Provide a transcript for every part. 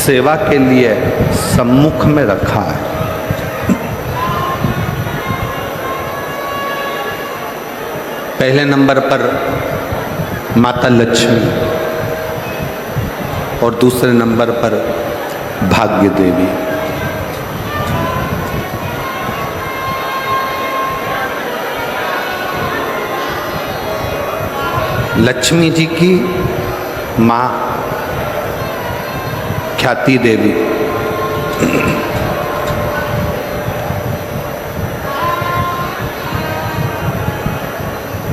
सेवा के लिए सम्मुख में रखा है। पहले नंबर पर माता लक्ष्मी और दूसरे नंबर पर भाग्य देवी। लक्ष्मी जी की माँ ख्याति देवी,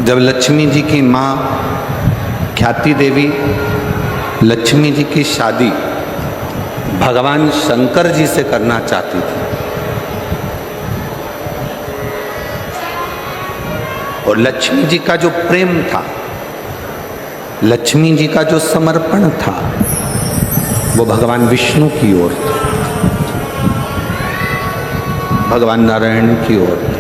जब लक्ष्मी जी की माँ ख्याति देवी लक्ष्मी जी की शादी भगवान शंकर जी से करना चाहती थी और लक्ष्मी जी का जो प्रेम था, लक्ष्मी जी का जो समर्पण था, वो भगवान विष्णु की ओर था, भगवान नारायण की ओर था।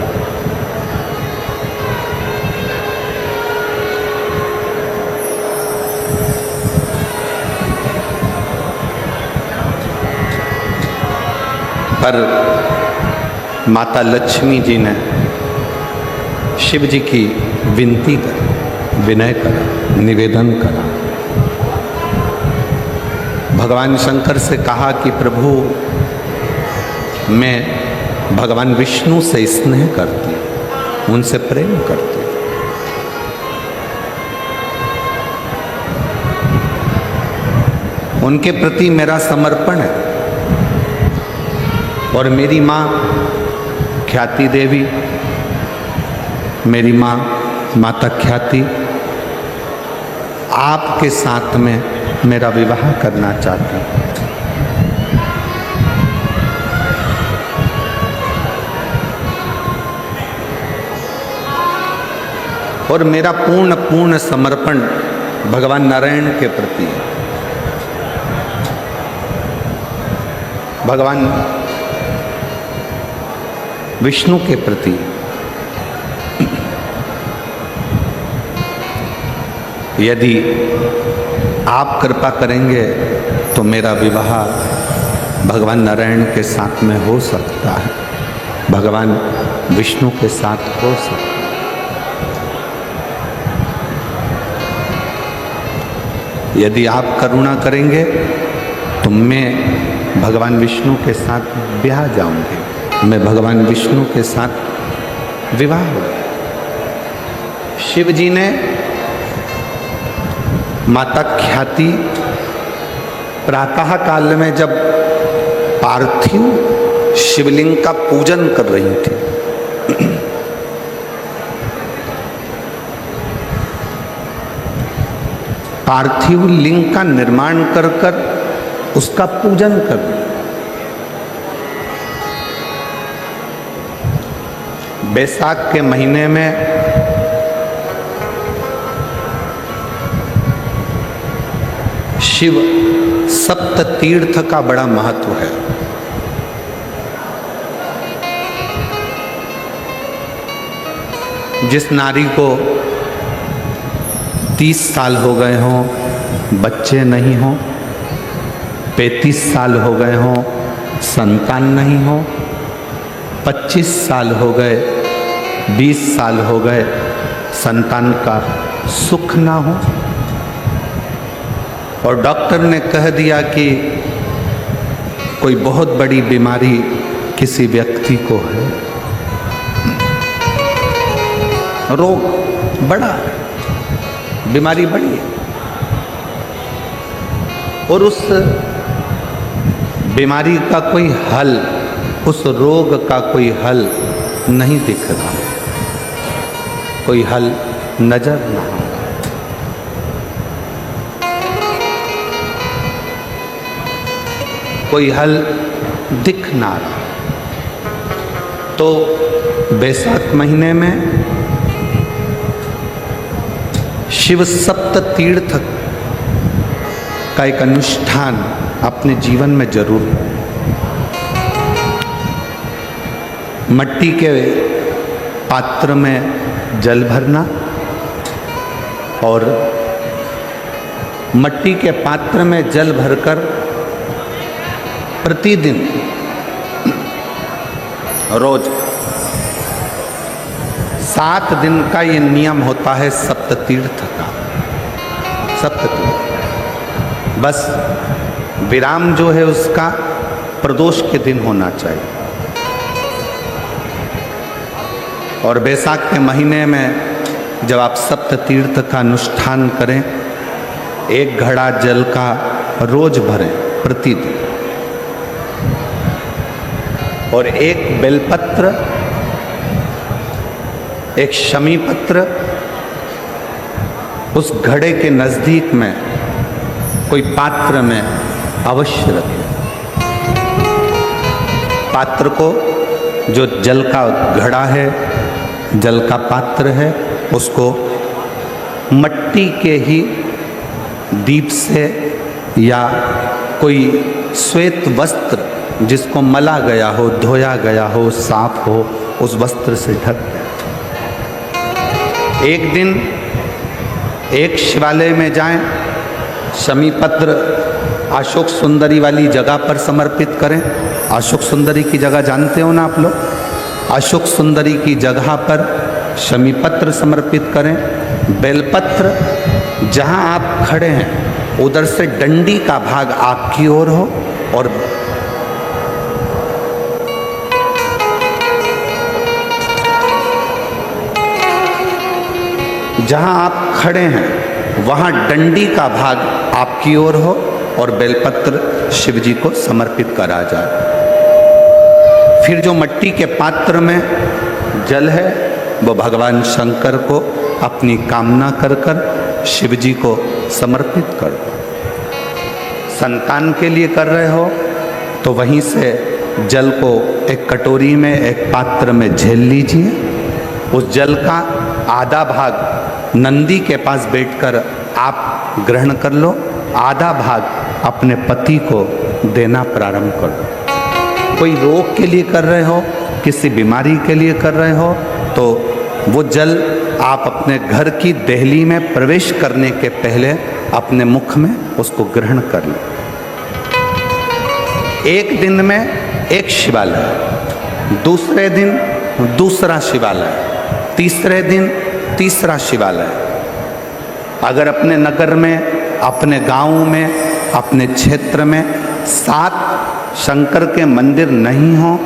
पर माता लक्ष्मी जी ने शिव जी की विनती कर, विनय करा, निवेदन करा, भगवान शंकर से कहा कि प्रभु मैं भगवान विष्णु से स्नेह करती, उनसे प्रेम करती, उनके प्रति मेरा समर्पण है और मेरी माँ ख्याति देवी, मेरी माँ माता ख्याति आपके साथ में मेरा विवाह करना चाहती है। और मेरा पूर्ण समर्पण भगवान नारायण के प्रति है, भगवान विष्णु के प्रति। यदि आप कृपा करेंगे तो मेरा विवाह भगवान नारायण के साथ में हो सकता है, भगवान विष्णु के साथ हो सकता है। यदि आप करुणा करेंगे तो मैं भगवान विष्णु के साथ ब्याह जाऊंगी, मैं भगवान विष्णु के साथ विवाह हो। शिव जी ने माता ख्याति प्रातः काल में जब पार्थिव शिवलिंग का पूजन कर रही थी, पार्थिव लिंग का निर्माण कर कर उसका पूजन कर रही। बैसाख के महीने में शिव सप्त तीर्थ का बड़ा महत्व है। जिस नारी को 30 साल हो गए हों, बच्चे नहीं हों, 35 साल हो गए हों, संतान नहीं हो, 25 साल हो गए, 20 साल हो गए, संतान का सुख ना हो, और डॉक्टर ने कह दिया कि कोई बहुत बड़ी बीमारी किसी व्यक्ति को है, रोग बड़ा है, बीमारी बड़ी है, और उस बीमारी का कोई हल, उस रोग का कोई हल नहीं दिख रहा, कोई हल नजर ना आ, कोई हल दिख ना रहा। तो बैसाख महीने में शिव सप्त तीर्थ का एक अनुष्ठान अपने जीवन में जरूर, मिट्टी के पात्र में जल भरना और मिट्टी के पात्र में जल भरकर प्रतिदिन रोज 7 दिन का ये नियम होता है सप्ततीर्थ का। सप्ततीर्थ बस विराम जो है उसका प्रदोष के दिन होना चाहिए। और बैसाख के महीने में जब आप सप्ततीर्थ का अनुष्ठान करें, 1 घड़ा जल का रोज भरें प्रतिदिन, और 1 बेलपत्र, 1 शमी पत्र उस घड़े के नजदीक में कोई पात्र में अवश्य रखें। पात्र को, जो जल का घड़ा है, जल का पात्र है, उसको मट्टी के ही दीप से या कोई श्वेत वस्त्र जिसको मला गया हो, धोया गया हो, साफ हो, उस वस्त्र से ढक दें। एक दिन एक शिवालय में जाएं, शमी पत्र अशोक सुंदरी वाली जगह पर समर्पित करें। अशोक सुंदरी की जगह जानते हो ना आप लोग? अशोक सुंदरी की जगह पर शमी पत्र समर्पित करें। बेलपत्र जहां आप खड़े हैं उधर से डंडी का भाग आपकी ओर हो, और जहां आप खड़े हैं वहां डंडी का भाग आपकी ओर हो, और बेलपत्र शिव जी को समर्पित करा जाए। फिर जो मट्टी के पात्र में जल है वो भगवान शंकर को अपनी कामना कर कर शिव जी को समर्पित कर दो। संतान के लिए कर रहे हो तो वहीं से जल को एक कटोरी में, एक पात्र में झेल लीजिए। उस जल का आधा भाग नंदी के पास बैठकर आप ग्रहण कर लो, आधा भाग अपने पति को देना प्रारंभ कर दो। कोई रोग के लिए कर रहे हो, किसी बीमारी के लिए कर रहे हो, तो वो जल आप अपने घर की देहली में प्रवेश करने के पहले अपने मुख में उसको ग्रहण कर लो। एक दिन में एक शिवालय, दूसरे दिन दूसरा शिवालय, तीसरे दिन तीसरा शिवालय। अगर अपने नगर में, अपने गांव में, अपने क्षेत्र में 7 शंकर के मंदिर नहीं हो,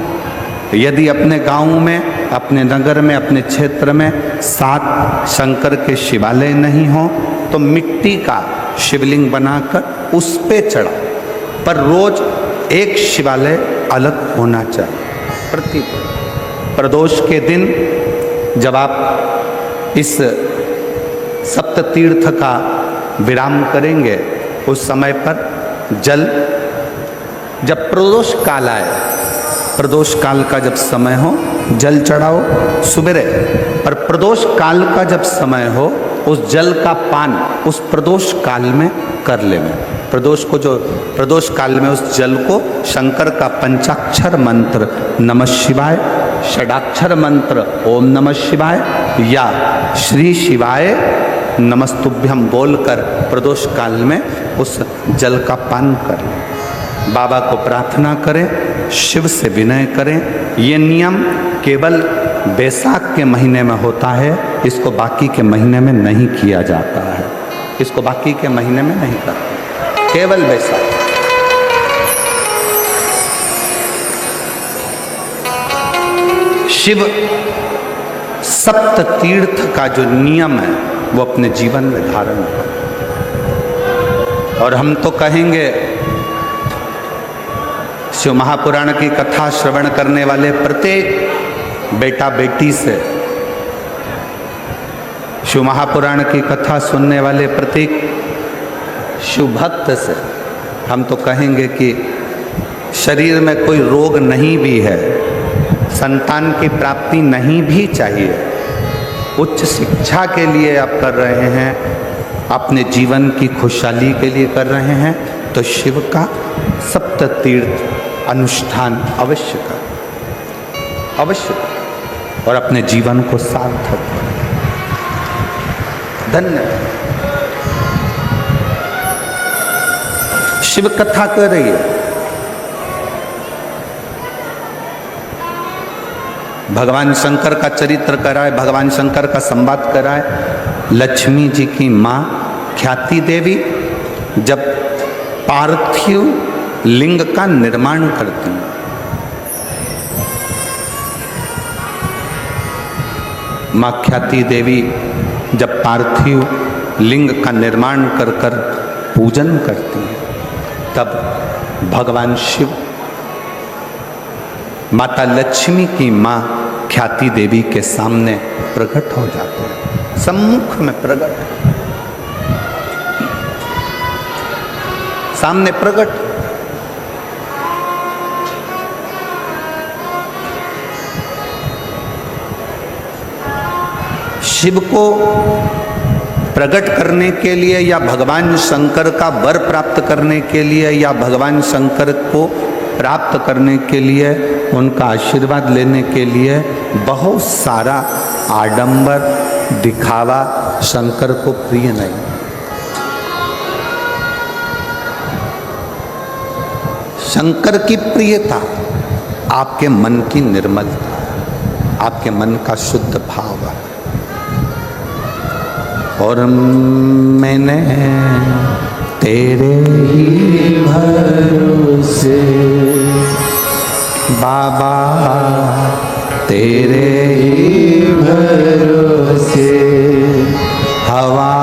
यदि अपने गांव में, अपने नगर में, अपने क्षेत्र में 7 शंकर के शिवालय नहीं हो, तो मिट्टी का शिवलिंग बनाकर उस पे चढ़ाओ। पर रोज एक शिवालय अलग होना चाहिए। प्रतिदिन प्रदोष के दिन जब आप इस सप्ततीर्थ का विराम करेंगे, उस समय पर जल, जब प्रदोष काल आए, प्रदोष काल का जब समय हो जल चढ़ाओ सुबेरे, पर प्रदोष काल का जब समय हो उस जल का पान उस प्रदोष काल में कर लेना। प्रदोष को, जो प्रदोष काल में उस जल को शंकर का पंचाक्षर मंत्र नमः शिवाय, षडाक्षर मंत्र ओम नमः शिवाय या श्री शिवाय नमस्तुभ्यम बोलकर प्रदोष काल में उस जल का पान कर लें। बाबा को प्रार्थना करें, शिव से विनय करें। ये नियम केवल बैसाख के महीने में होता है, इसको बाकी के महीने में नहीं किया जाता है। इसको बाकी के महीने में नहीं करते, केवल बैसाख। शिव सप्त तीर्थ का जो नियम है वो अपने जीवन में धारण करें। और हम तो कहेंगे, शिव महापुराण की कथा श्रवण करने वाले प्रत्येक बेटा बेटी से, शिव महापुराण की कथा सुनने वाले प्रत्येक शिव भक्त से हम तो कहेंगे कि शरीर में कोई रोग नहीं भी है, संतान की प्राप्ति नहीं भी चाहिए, उच्च शिक्षा के लिए आप कर रहे हैं, अपने जीवन की खुशहाली के लिए कर रहे हैं, तो शिव का सप्त तीर्थ अनुष्ठान अवश्य कर, अवश्य कर, और अपने जीवन को सार्थक करें। धन्यवाद। शिव कथा कर रही है, भगवान शंकर का चरित्र कराए, भगवान शंकर का संवाद कराए। लक्ष्मी जी की माँ ख्याति देवी जब पार्थिव लिंग का निर्माण करती हैं, माँ ख्याति देवी जब पार्थिव लिंग का निर्माण कर कर पूजन करती हैं, तब भगवान शिव माता लक्ष्मी की माँ ख्याति देवी के सामने प्रकट हो जाते हैं, सम्मुख में प्रकट, सामने प्रकट। शिव को प्रकट करने के लिए या भगवान शंकर का वर प्राप्त करने के लिए या भगवान शंकर को प्राप्त करने के लिए, उनका आशीर्वाद लेने के लिए बहुत सारा आडंबर दिखावा शंकर को प्रिय नहीं। शंकर की प्रियता आपके मन की निर्मलता, आपके मन का शुद्ध भाव है। और मैंने तेरे ही भरोसे बाबा, तेरे ही भरोसे हवा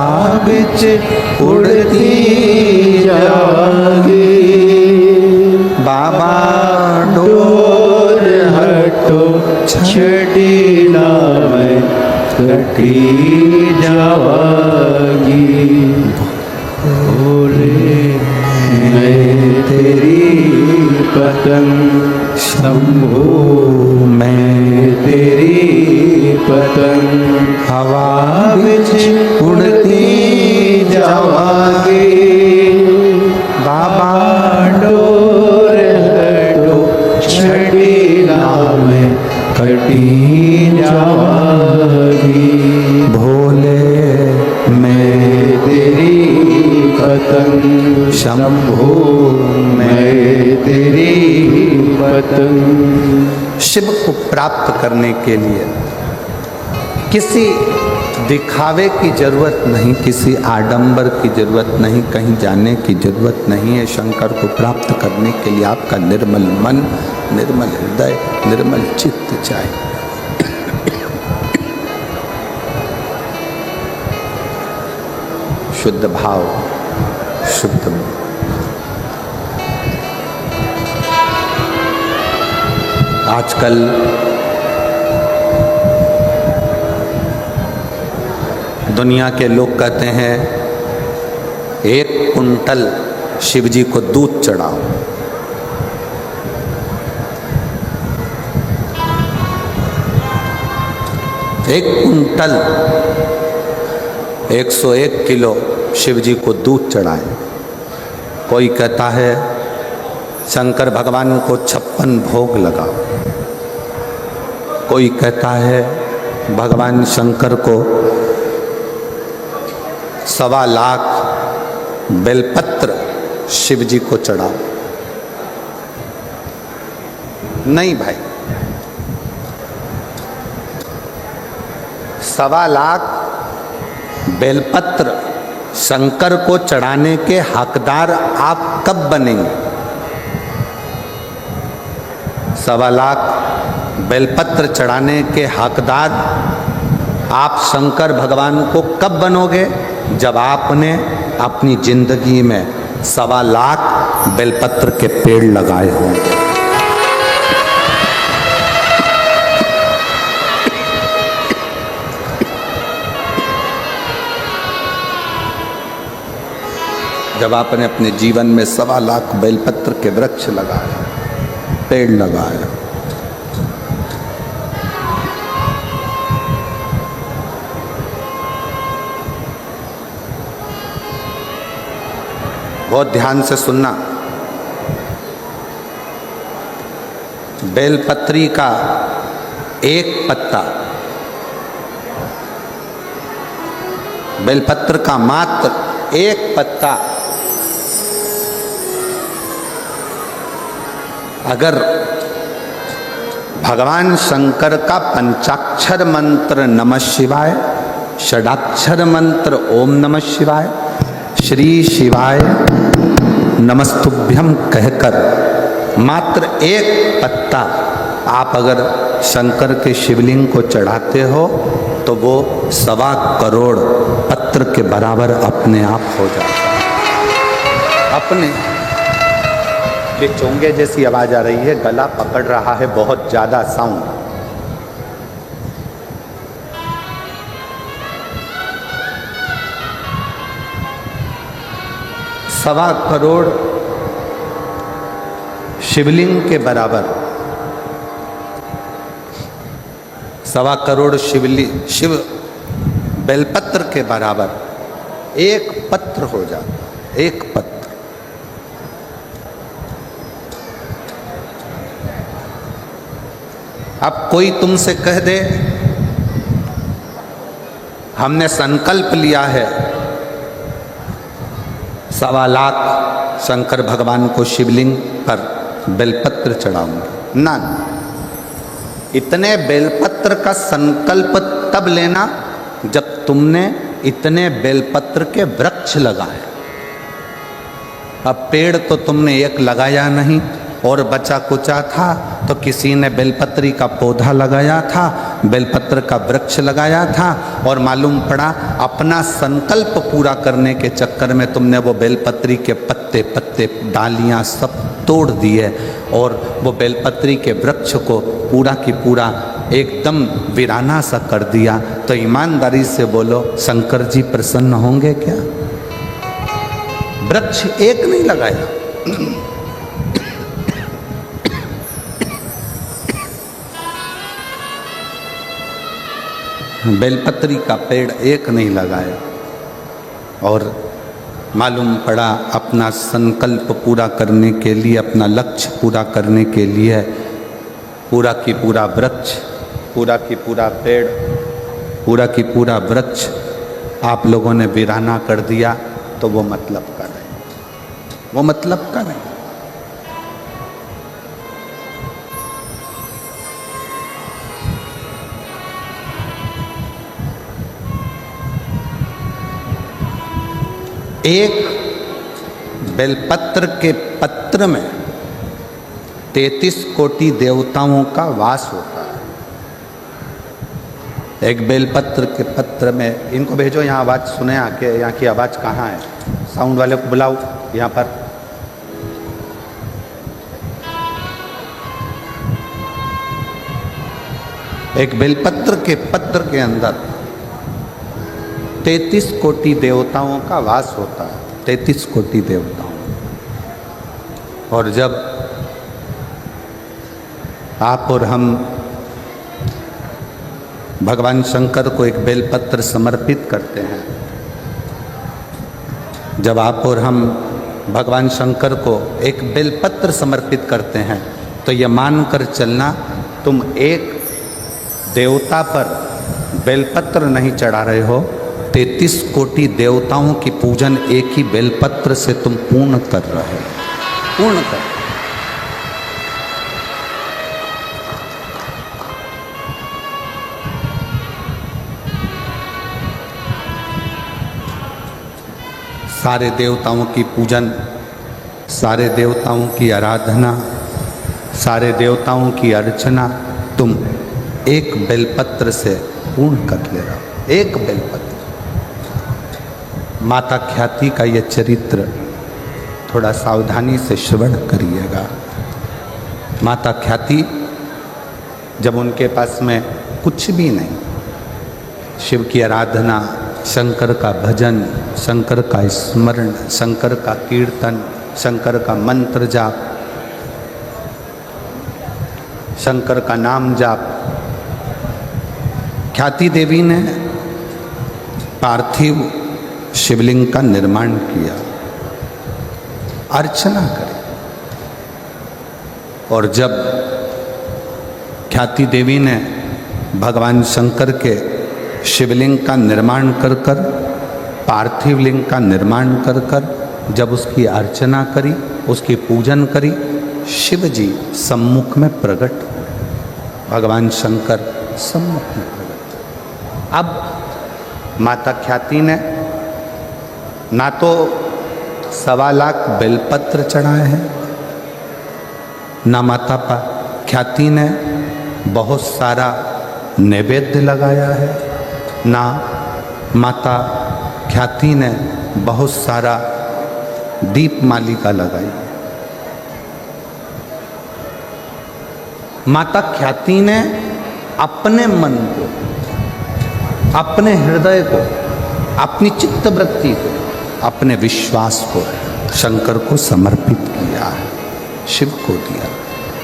बिच उड़ती जागी, बाबा डोर हटो छड़ी ना मैं कटी जावागी, बोले मैं तेरी पतंग शंभो, मैं तेरी पतंग हवा बिच उड़ती जावागी, बाबा डोर हटो छड़ी ना मैं कटी जावागी, भोले मैं तेरी पतंग शंभो, मैं तेरी पतंग। शिव को प्राप्त करने के लिए किसी दिखावे की जरूरत नहीं, किसी आडंबर की जरूरत नहीं, कहीं जाने की जरूरत नहीं है। शंकर को प्राप्त करने के लिए आपका निर्मल मन, निर्मल हृदय, निर्मल चित्त चाहिए। शुद्ध भाव, शुद्ध मन। आजकल दुनिया के लोग कहते हैं 1 कुंटल शिव जी को दूध चढ़ाओ। एक कुंटल 101 किलो शिव जी को दूध चढ़ाएं। कोई कहता है शंकर भगवान को 56 भोग लगाओ। कोई कहता है भगवान शंकर को 1.25 लाख बेलपत्र शिव जी को चढ़ाओ। नहीं भाई, 1.25 लाख बेलपत्र शंकर को चढ़ाने के हकदार आप कब बनेंगे? 1.25 लाख बेलपत्र चढ़ाने के हकदार आप शंकर भगवान को कब बनोगे? जब आपने अपनी जिंदगी में 1.25 लाख बेलपत्र के पेड़ लगाए होंगे। जब आपने अपने जीवन में 1.25 लाख बेलपत्र के वृक्ष लगाए, पेड़ लगाए, बहुत ध्यान से सुनना। बेलपत्री का एक पत्ता, बेलपत्र का मात्र एक पत्ता अगर भगवान शंकर का पंचाक्षर मंत्र नमः शिवाय, षडाक्षर मंत्र ओम नमः शिवाय, श्री शिवाय नमस्तुभ्यम कहकर मात्र एक पत्ता आप अगर शंकर के शिवलिंग को चढ़ाते हो तो वो 1.25 करोड़ पत्र के बराबर अपने आप हो जाता है। अपने ये चोंगे जैसी आवाज आ रही है, गला पकड़ रहा है बहुत ज्यादा साउंड। सवा करोड़ शिवलिंग के बराबर, 1.25 करोड़ शिव बेलपत्र के बराबर एक पत्र हो जाता, एक पत्र। अब कोई तुमसे कह दे हमने संकल्प लिया है 1.25 लाख शंकर भगवान को शिवलिंग पर बेलपत्र चढ़ाऊंगे, ना, इतने बेलपत्र का संकल्प तब लेना जब तुमने इतने बेलपत्र के वृक्ष लगाए। अब पेड़ तो तुमने एक लगाया नहीं और बचा कुचा था, तो किसी ने बेलपत्री का पौधा लगाया था, बेलपत्र का वृक्ष लगाया था, और मालूम पड़ा अपना संकल्प पूरा करने के चक्कर में तुमने वो बेलपत्री के पत्ते पत्ते डालियां सब तोड़ दिए और वो बेलपत्री के वृक्ष को पूरा की पूरा एकदम वीराना सा कर दिया। तो ईमानदारी से बोलो शंकर जी प्रसन्न होंगे क्या? वृक्ष एक नहीं लगाया, बेलपत्री का पेड़ एक नहीं लगाया, और मालूम पड़ा अपना संकल्प पूरा करने के लिए, अपना लक्ष्य पूरा करने के लिए पूरा की पूरा वृक्ष, पूरा की पूरा पेड़, पूरा की पूरा वृक्ष आप लोगों ने वीराना कर दिया। तो वो मतलब का नहीं, वो मतलब का नहीं। एक बेलपत्र के पत्र में 33 कोटि देवताओं का वास होता है। एक बेलपत्र के पत्र में, इनको भेजो यहाँ आवाज़ सुने आके, यहाँ की आवाज़ कहाँ है? साउंड वाले को बुलाओ यहाँ पर। एक बेलपत्र के पत्र के अंदर 33 कोटि देवताओं का वास होता है, 33 कोटि देवताओं। और जब आप और हम भगवान शंकर को एक बेलपत्र समर्पित करते हैं, जब आप और हम भगवान शंकर को एक बेलपत्र समर्पित करते हैं, तो ये मानकर चलना तुम एक देवता पर बेलपत्र नहीं चढ़ा रहे हो, 33 कोटि देवताओं की पूजन एक ही बेलपत्र से तुम पूर्ण कर रहे हो, पूर्ण कर। सारे देवताओं की पूजन, सारे देवताओं की आराधना, सारे देवताओं की अर्चना तुम एक बेलपत्र से पूर्ण कर ले रहे हो, एक बेलपत्र। माता ख्याति का यह चरित्र थोड़ा सावधानी से श्रवण करिएगा। माता ख्याति जब उनके पास में कुछ भी नहीं, शिव की आराधना, शंकर का भजन, शंकर का स्मरण, शंकर का कीर्तन, शंकर का मंत्र जाप, शंकर का नाम जाप, ख्याति देवी ने पार्थिव शिवलिंग का निर्माण किया, अर्चना करी। और जब ख्याति देवी ने भगवान शंकर के शिवलिंग का निर्माण कर कर, पार्थिव लिंग का निर्माण कर कर जब उसकी अर्चना करी, उसकी पूजन करी, शिव जी सम्मुख में प्रकट हुए। भगवान शंकर सम्मुख में प्रकट। अब माता ख्याति ने ना तो 1.25 लाख बेलपत्र चढ़ाए हैं, ना माता ख्याति ने बहुत सारा नैवेद्य लगाया है, ना माता ख्याति ने बहुत सारा दीप मालिका लगाई। माता ख्याति ने अपने मन को, अपने हृदय को, अपनी चित्तवृत्ति को, अपने विश्वास को शंकर को समर्पित किया है, शिव को दिया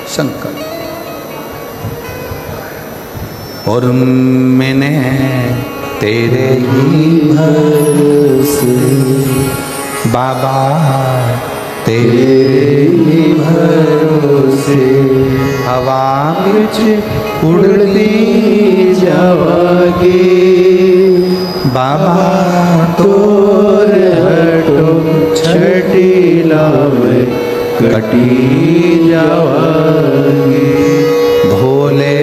शंकर। और मैंने तेरे ही भरोसे बाबा, तेरे ही भरोसे हवा बिच उड़ती जावागे बाबा, तोर हटो छटीला में कटी जावागे। भोले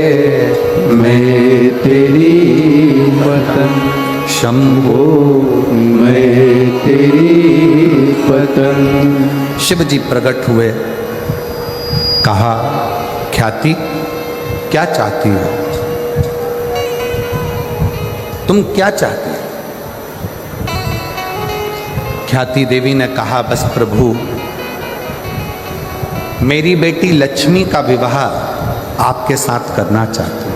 मैं तेरी पतन, शंभो मैं तेरी पतन। शिव जी प्रकट हुए, कहा ख्याति क्या चाहती हो, तुम क्या चाहती हो? ख्याति देवी ने कहा बस प्रभु, मेरी बेटी लक्ष्मी का विवाह आपके साथ करना चाहती हूं।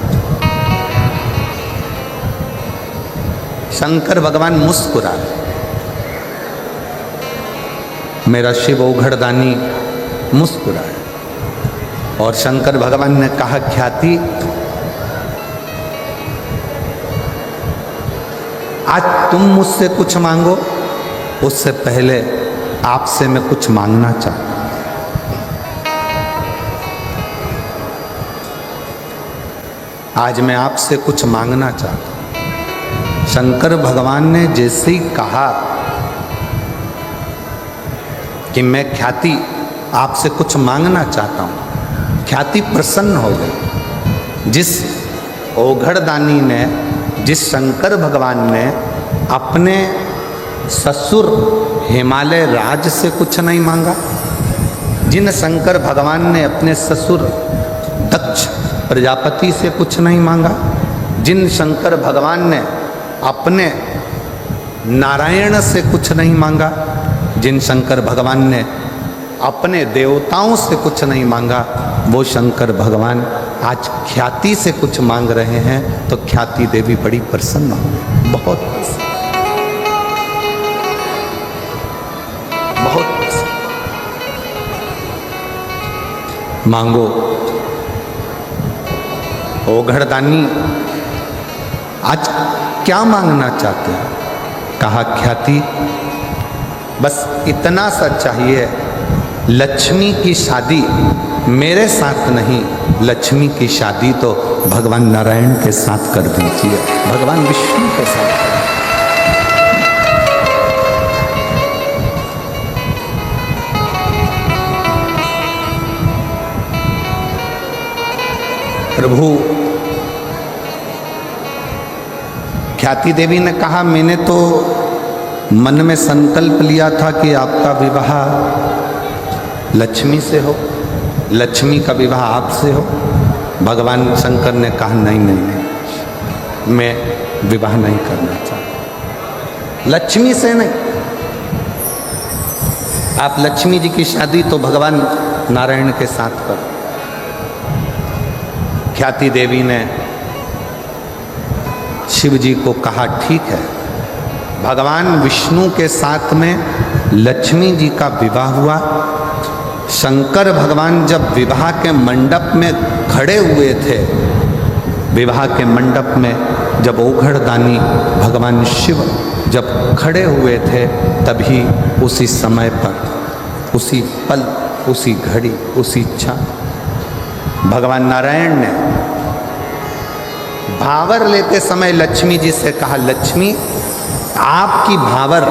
शंकर भगवान मुस्कुराए, मेरा शिव ओघड़दानी मुस्कुराए, और शंकर भगवान ने कहा ख्याति, आज तुम मुझसे कुछ मांगो, उससे पहले आपसे मैं कुछ मांगना चाहता हूं। आज मैं आपसे कुछ मांगना चाहता हूं। शंकर भगवान ने जैसे ही कहा कि मैं ख्याति आपसे कुछ मांगना चाहता हूं, ख्याति प्रसन्न हो गई। जिस ओघड़दानी ने, जिस शंकर भगवान ने अपने ससुर हिमालय राज से कुछ नहीं मांगा, जिन शंकर भगवान ने अपने ससुर दक्ष प्रजापति से कुछ नहीं मांगा, जिन शंकर भगवान ने अपने नारायण से कुछ नहीं मांगा, जिन शंकर भगवान ने अपने देवताओं से कुछ नहीं मांगा, वो शंकर भगवान आज ख्याति से कुछ मांग रहे हैं। तो ख्याति देवी बड़ी प्रसन्न हो, बहुत प्रसन्न, बहुत प्रसन्न। मांगो ओघड़दानी, आज क्या मांगना चाहते हैं? कहा ख्याति, बस इतना सा चाहिए, लक्ष्मी की शादी मेरे साथ नहीं, लक्ष्मी की शादी तो भगवान नारायण के साथ कर दीजिए, भगवान विष्णु के साथ। प्रभु, ख्याति देवी ने कहा मैंने तो मन में संकल्प लिया था कि आपका विवाह लक्ष्मी से हो, लक्ष्मी का विवाह आपसे हो। भगवान शंकर ने कहा नहीं नहीं नहीं, मैं विवाह नहीं करना चाहता, लक्ष्मी से नहीं। आप लक्ष्मी जी की शादी तो भगवान नारायण के साथ करो। ख्याति देवी ने शिव जी को कहा ठीक है, भगवान विष्णु के साथ में लक्ष्मी जी का विवाह हुआ। शंकर भगवान जब विवाह के मंडप में खड़े हुए थे, विवाह के मंडप में जब ओघड़दानी भगवान शिव जब खड़े हुए थे, तभी उसी समय पर, उसी पल, उसी घड़ी, उसी क्षण भगवान नारायण ने भावर लेते समय लक्ष्मी जी से कहा, लक्ष्मी आपकी भावर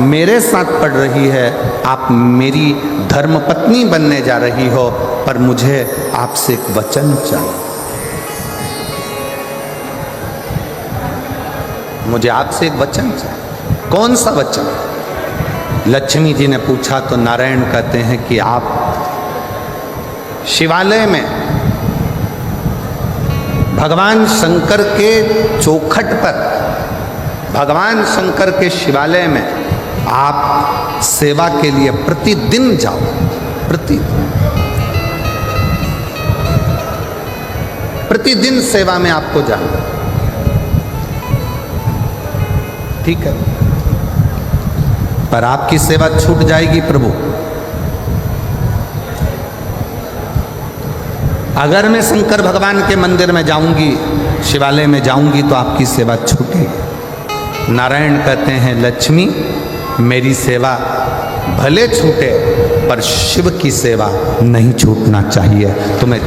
मेरे साथ पड़ रही है, आप मेरी धर्मपत्नी बनने जा रही हो, पर मुझे आपसे एक वचन चाहिए। मुझे आपसे एक वचन चाहिए। कौन सा वचन? लक्ष्मी जी ने पूछा तो नारायण कहते हैं कि आप शिवालय में भगवान शंकर के चौखट पर, भगवान शंकर के शिवालय में आप सेवा के लिए प्रतिदिन जाओ। प्रतिदिन सेवा में आपको जाना, ठीक है? पर आपकी सेवा छूट जाएगी प्रभु। अगर मैं शंकर भगवान के मंदिर में जाऊंगी, शिवालय में जाऊंगी, तो आपकी सेवा छूटेगी। नारायण कहते हैं लक्ष्मी, मेरी सेवा भले छूटे पर शिव की सेवा नहीं छूटना चाहिए। तुम्हें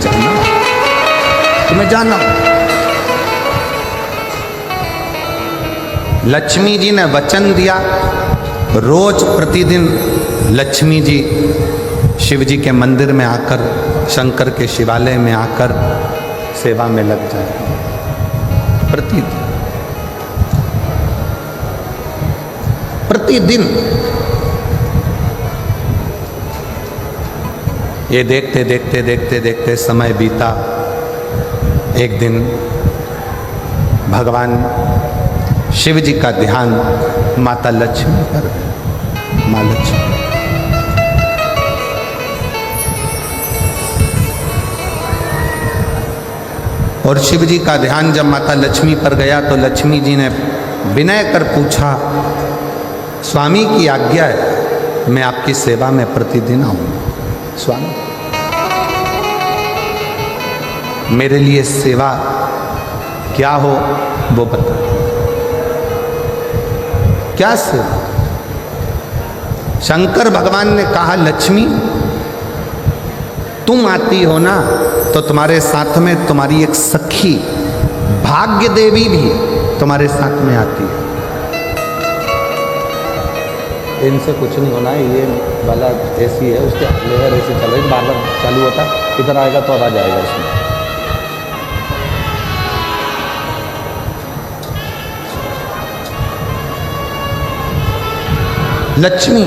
जाना। लक्ष्मी जी ने वचन दिया, रोज प्रतिदिन लक्ष्मी जी शिव जी के मंदिर में आकर, शंकर के शिवालय में आकर सेवा में लग जाए। प्रतिदिन ये देखते समय बीता। एक दिन भगवान शिव जी का ध्यान माता लक्ष्मी पर, माँ लक्ष्मी। और शिव जी का ध्यान जब माता लक्ष्मी पर गया तो लक्ष्मी जी ने विनय कर पूछा, स्वामी की आज्ञा है, मैं आपकी सेवा में प्रतिदिन आऊंगा। स्वामी, मेरे लिए सेवा क्या हो वो बता। क्या सेवा? शंकर भगवान ने कहा, लक्ष्मी तुम आती हो ना, तो तुम्हारे साथ में तुम्हारी एक सखी भाग्य देवी भी तुम्हारे साथ में आती है। इनसे कुछ नहीं होना है, ये वाला ऐसी है, उसके लेयर ऐसे चल रही, बार बार चालू होता, इधर आएगा तो आवाज आएगा इसमें। लक्ष्मी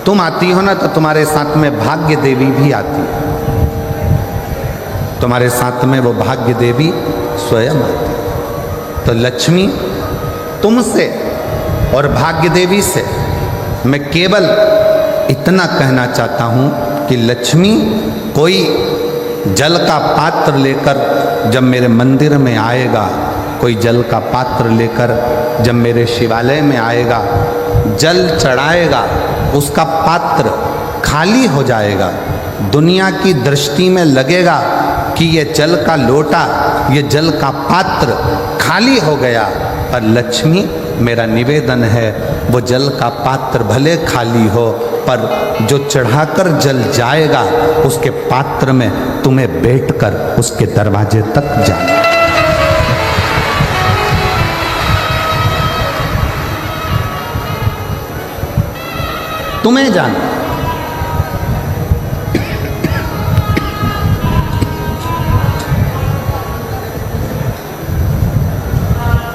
तुम आती हो ना, तो तुम्हारे साथ में भाग्य देवी भी आती है। तुम्हारे साथ में वो भाग्य देवी स्वयं आती है। तो लक्ष्मी तुमसे और भाग्य देवी से मैं केवल इतना कहना चाहता हूं कि लक्ष्मी कोई जल का पात्र लेकर जब मेरे मंदिर में आएगा, कोई जल का पात्र लेकर जब मेरे शिवालय में आएगा, जल चढ़ाएगा, उसका पात्र खाली हो जाएगा। दुनिया की दृष्टि में लगेगा कि ये जल का लोटा, ये जल का पात्र खाली हो गया। पर लक्ष्मी, मेरा निवेदन है, वो जल का पात्र भले खाली हो, पर जो चढ़ाकर जल जाएगा उसके पात्र में तुम्हें बैठकर उसके दरवाजे तक जाना। तुम्हें जाना।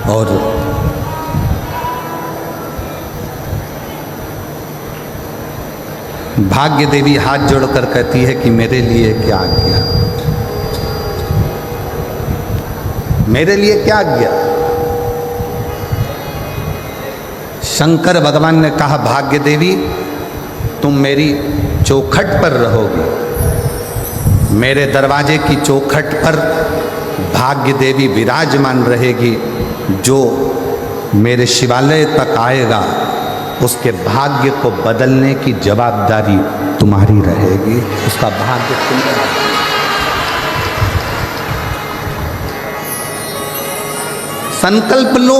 और भाग्य देवी हाथ जोड़कर कहती है कि मेरे लिए क्या किया, मेरे लिए क्या किया। शंकर भगवान ने कहा, भाग्य देवी तुम मेरी चौखट पर रहोगी, मेरे दरवाजे की चौखट पर भाग्य देवी विराजमान रहेगी। जो मेरे शिवालय तक आएगा उसके भाग्य को बदलने की जवाबदारी तुम्हारी रहेगी, उसका भाग्य तुम्हारा। संकल्प लो,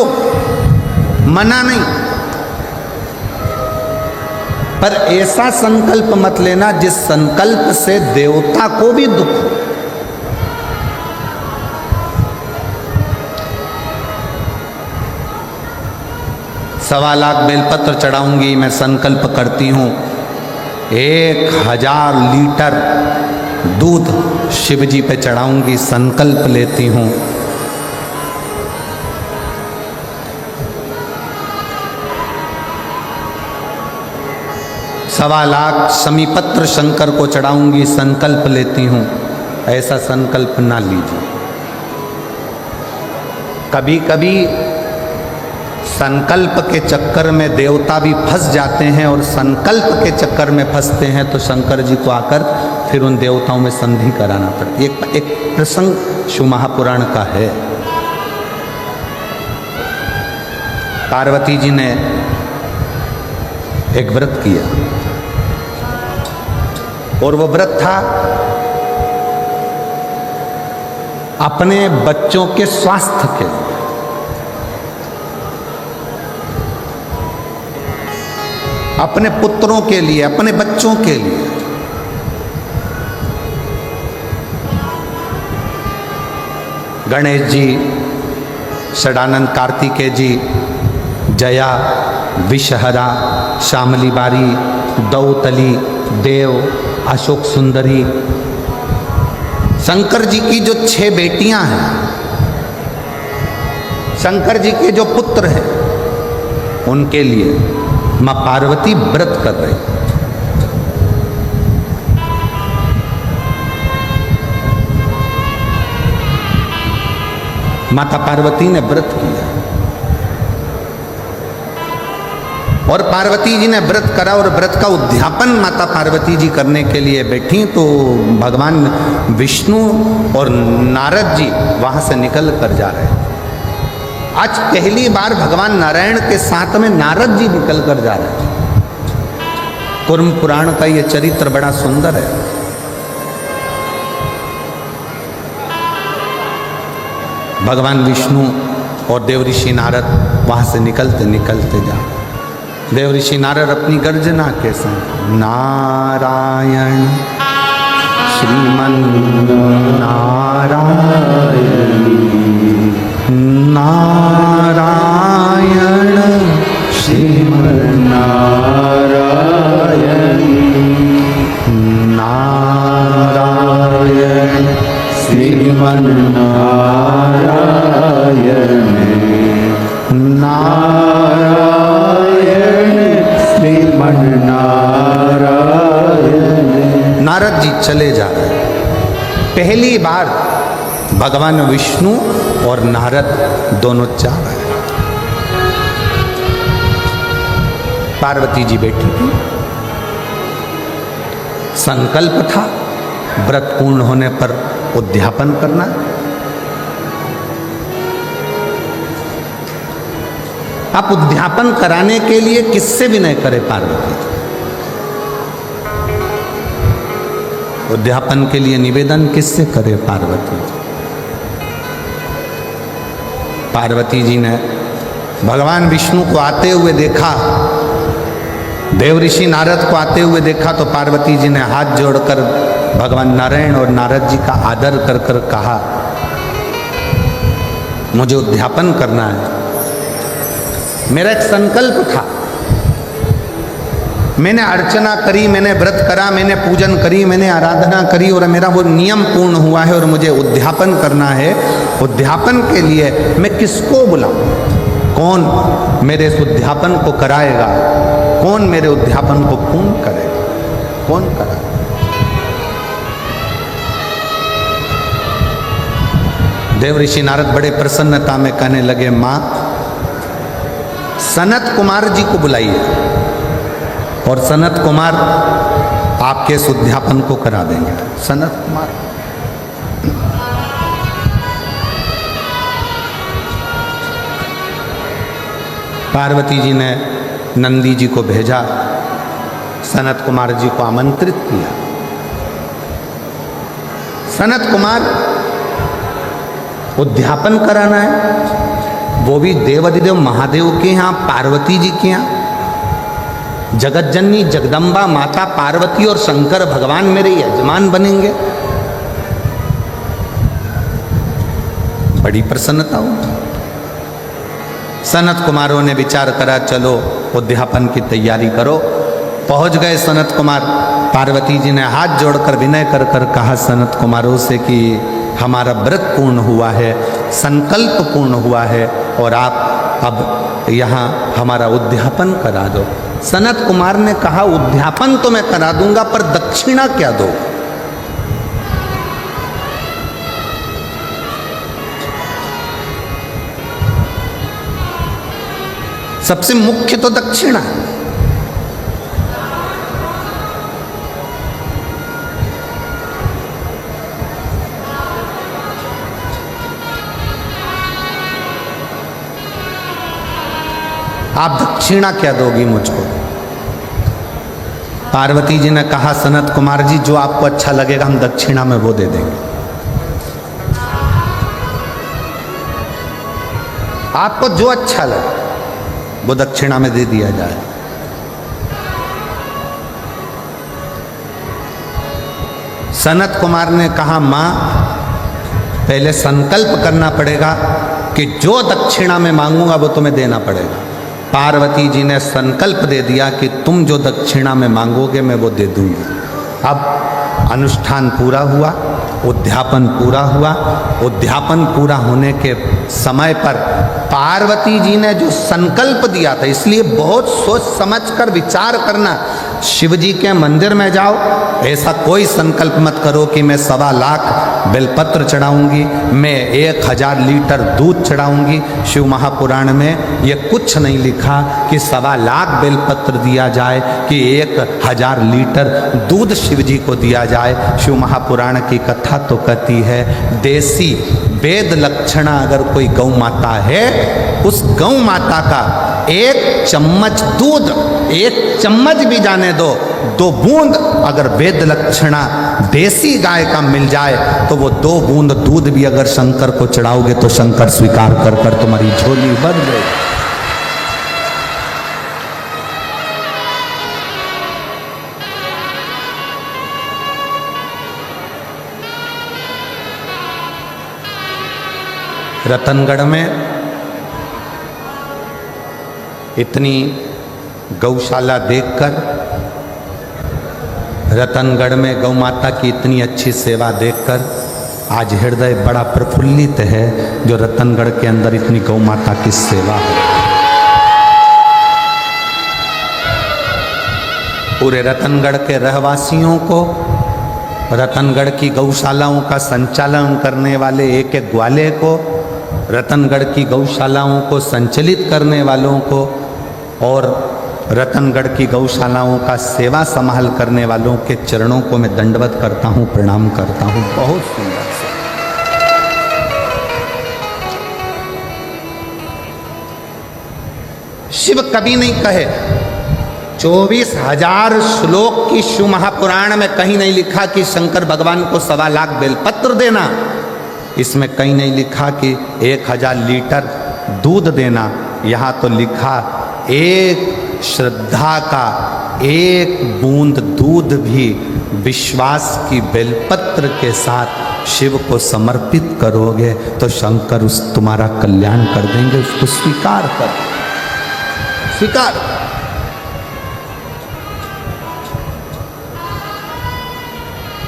मना नहीं, पर ऐसा संकल्प मत लेना जिस संकल्प से देवता को भी दुख हो। सवा लाख बेलपत्र चढ़ाऊंगी, मैं संकल्प करती हूँ 1000 लीटर दूध शिव जी पे चढ़ाऊंगी, संकल्प लेती हूँ। 1.25 लाख समीपत्र शंकर को चढ़ाऊंगी, संकल्प लेती हूं। ऐसा संकल्प ना लीजिए। कभी कभी संकल्प के चक्कर में देवता भी फंस जाते हैं, और संकल्प के चक्कर में फंसते हैं तो शंकर जी को आकर फिर उन देवताओं में संधि कराना पड़ता है। एक प्रसंग शिव महापुराण का है। पार्वती जी ने एक व्रत किया, और वो व्रत था अपने बच्चों के स्वास्थ्य के लिए। अपने पुत्रों के लिए, अपने बच्चों के लिए। गणेश जी, षडानंद कार्तिकेय जी, जया, विषहरा, श्यामली बारी, दौतली, देव, अशोक सुंदरी, शंकर जी की जो 6 बेटियां हैं, शंकर जी के जो पुत्र हैं, उनके लिए मां पार्वती व्रत कर रही। माता पार्वती ने व्रत किया, और पार्वती जी ने व्रत करा, और व्रत का उद्यापन माता पार्वती जी करने के लिए बैठी तो भगवान विष्णु और नारद जी वहां से निकल कर जा रहे हैं। आज पहली बार भगवान नारायण के साथ में नारद जी निकल कर जा रहे हैं। कुर्म पुराण का ये चरित्र बड़ा सुंदर है। भगवान विष्णु और देव ऋषि नारद वहां से निकलते निकलते जा रहे। देव ऋषि नारद अपनी गर्जना के संग नारायण श्रीमन नारायण नारायण श्रीमन नारायण नारायण श्रीमन नारायण नारायण श्रीमन नारायण। नारद जी चले जा रहे हैं। पहली बार भगवान विष्णु और नारद दोनों जा रहे हैं। पार्वती जी बैठी थी। संकल्प था व्रत पूर्ण होने पर उद्यापन करना। आप उद्यापन कराने के लिए किससे विनय करें पार्वती? उद्यापन के लिए निवेदन किससे करे पार्वती? पार्वती जी ने भगवान विष्णु को आते हुए देखा, देव ऋषि नारद को आते हुए देखा, तो पार्वती जी ने हाथ जोड़कर भगवान नारायण और नारद जी का आदर कर कर कहा, मुझे उद्यापन करना है। मेरा एक संकल्प था, मैंने अर्चना करी, मैंने व्रत करा, मैंने पूजन करी, मैंने आराधना करी, और मेरा वो नियम पूर्ण हुआ है, और मुझे उद्यापन करना है। उद्यापन के लिए मैं किसको बुलाऊं? कौन मेरे इस उद्यापन को कराएगा? कौन मेरे उद्यापन को पूर्ण करेगा? कौन करा? देव ऋषि नारद बड़े प्रसन्नता में कहने लगे, मां सनत कुमार जी को बुलाइए, और सनत कुमार आपके इस उद्यापन को करा देंगे। सनत कुमार पार्वती जी ने नंदी जी को भेजा, सनत कुमार जी को आमंत्रित किया। सनत कुमार उद्यापन कराना है, वो भी देवाधिदेव महादेव के यहाँ, पार्वती जी के यहाँ। जगत जननी जगदम्बा माता पार्वती और शंकर भगवान मेरे यजमान बनेंगे। बड़ी प्रसन्नता हुई। सनत कुमारों ने विचार करा, चलो उद्यापन की तैयारी करो। पहुंच गए सनत कुमार। पार्वती जी ने हाथ जोड़कर विनय कर कर कहा सनत कुमारों से कि हमारा व्रत पूर्ण हुआ है, संकल्प पूर्ण हुआ है, और आप अब यहाँ हमारा उद्यापन करा दो। सनत कुमार ने कहा उद्यापन तो मैं करा दूंगा पर दक्षिणा क्या दो? सबसे मुख्य तो दक्षिणा। आप दक्षिणा क्या दोगी मुझको? पार्वती जी ने कहा सनत कुमार जी जो आपको अच्छा लगेगा हम दक्षिणा में वो दे देंगे। आपको जो अच्छा लगे वो दक्षिणा में दे दिया जाए। सनत कुमार ने कहा मां पहले संकल्प करना पड़ेगा कि जो दक्षिणा में मांगूंगा वो तुम्हें देना पड़ेगा। पार्वती जी ने संकल्प दे दिया कि तुम जो दक्षिणा में मांगोगे मैं वो दे दूंगी। अब अनुष्ठान पूरा हुआ, उद्यापन पूरा हुआ। उद्यापन पूरा होने के समय पर पार्वती जी ने जो संकल्प दिया था, इसलिए बहुत सोच समझकर विचार करना। शिव जी के मंदिर में जाओ, ऐसा कोई संकल्प मत करो कि मैं 1.25 लाख बेलपत्र चढ़ाऊंगी, मैं 1000 लीटर दूध चढ़ाऊंगी। शिव महापुराण में ये कुछ नहीं लिखा कि 1.25 लाख बेलपत्र दिया जाए कि 1000 लीटर दूध शिव जी को दिया जाए। शिव महापुराण की कथा तो कहती है देसी वेद लक्षणा अगर कोई गौ माता है, उस गौ माता का 1 चम्मच दूध, 1 चम्मच भी जाने दो, 2 बूंद अगर वेद लक्षणा देसी गाय का मिल जाए तो वो 2 बूंद दूध भी अगर शंकर को चढ़ाओगे तो शंकर स्वीकार कर कर तुम्हारी झोली भर दे। रतनगढ़ में इतनी गौशाला देखकर, रतनगढ़ में गौ माता की इतनी अच्छी सेवा देखकर आज हृदय बड़ा प्रफुल्लित है जो रतनगढ़ के अंदर इतनी गौ माता की सेवा है। पूरे रतनगढ़ के रहवासियों को, रतनगढ़ की गौशालाओं का संचालन करने वाले एक एक ग्वाले को, रतनगढ़ की गौशालाओं को संचालित करने वालों को और रतनगढ़ की गौशालाओं का सेवा संभाल करने वालों के चरणों को मैं दंडवत करता हूँ, प्रणाम करता हूँ। बहुत सुंदर से शिव कभी नहीं कहे 24,000 श्लोक की शिव महापुराण में कहीं नहीं लिखा कि शंकर भगवान को 1.25 लाख बेलपत्र देना। इसमें कहीं नहीं लिखा कि 1000 लीटर दूध देना। यहाँ तो लिखा एक श्रद्धा का 1 बूंद दूध भी विश्वास की बेलपत्र के साथ शिव को समर्पित करोगे तो शंकर उस तुम्हारा कल्याण कर देंगे। उसको स्वीकार कर, स्वीकार।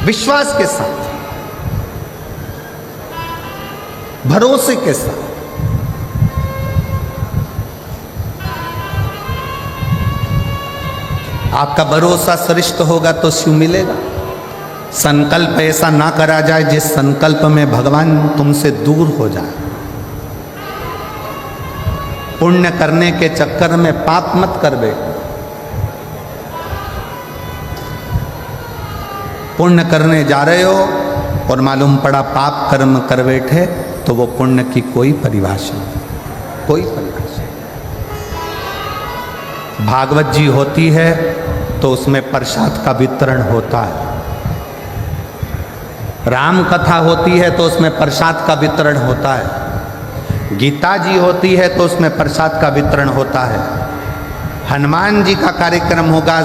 विश्वास के साथ, भरोसे के साथ। आपका भरोसा श्रेष्ठ होगा तो शिव मिलेगा। संकल्प ऐसा ना करा जाए जिस संकल्प में भगवान तुमसे दूर हो जाए। पुण्य करने के चक्कर में पाप मत कर बैठो। पुण्य करने जा रहे हो और मालूम पड़ा पाप कर्म कर बैठे तो वो पुण्य की कोई परिभाषा नहीं, कोई परिभाषा। भागवत जी होती है तो उसमें प्रसाद का वितरण होता है। राम कथा होती है तो उसमें प्रसाद का वितरण होता है। गीता जी होती है तो उसमें प्रसाद का वितरण होता है। हनुमान जी का कार्यक्रम होगा,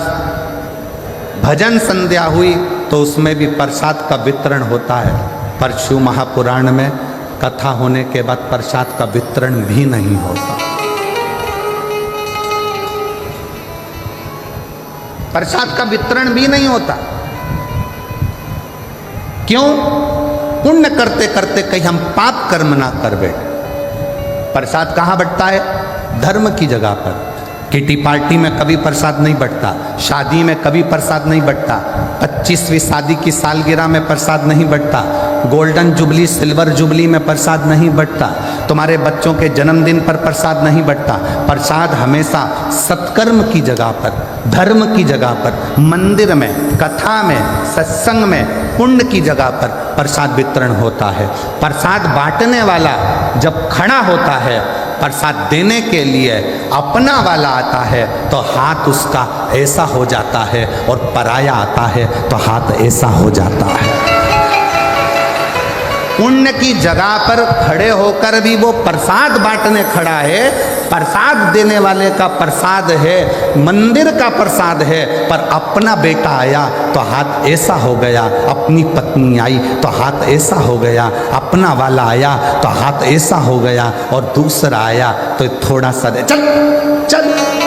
भजन संध्या हुई तो उसमें भी प्रसाद का वितरण होता है। पर शिव महापुराण में कथा होने के बाद प्रसाद का वितरण भी नहीं होता। प्रसाद का वितरण भी नहीं होता। क्यों? पुण्य करते करते कहीं हम पाप कर्म ना कर बैठे। प्रसाद कहाँ बंटता है? धर्म की जगह पर। किटी पार्टी में कभी प्रसाद नहीं बंटता, शादी में कभी प्रसाद नहीं बंटता, 25वीं शादी की सालगिरह में प्रसाद नहीं बंटता, गोल्डन जुबली सिल्वर जुबली में प्रसाद नहीं बंटता, तुम्हारे बच्चों के जन्मदिन पर प्रसाद नहीं बंटता। प्रसाद हमेशा सत्कर्म की जगह पर, धर्म की जगह पर, मंदिर में, कथा में, सत्संग में, पुण्य की जगह पर प्रसाद वितरण होता है। प्रसाद बांटने वाला जब खड़ा होता है, प्रसाद देने के लिए अपना वाला आता है तो हाथ उसका ऐसा हो जाता है, और पराया आता है तो हाथ ऐसा हो जाता है। पुण्य की जगह पर खड़े होकर भी वो प्रसाद बांटने खड़ा है, प्रसाद देने वाले का प्रसाद है, मंदिर का प्रसाद है, पर अपना बेटा आया तो हाथ ऐसा हो गया, अपनी पत्नी आई तो हाथ ऐसा हो गया, अपना वाला आया तो हाथ ऐसा हो गया, और दूसरा आया तो थोड़ा सा दे, चल चल,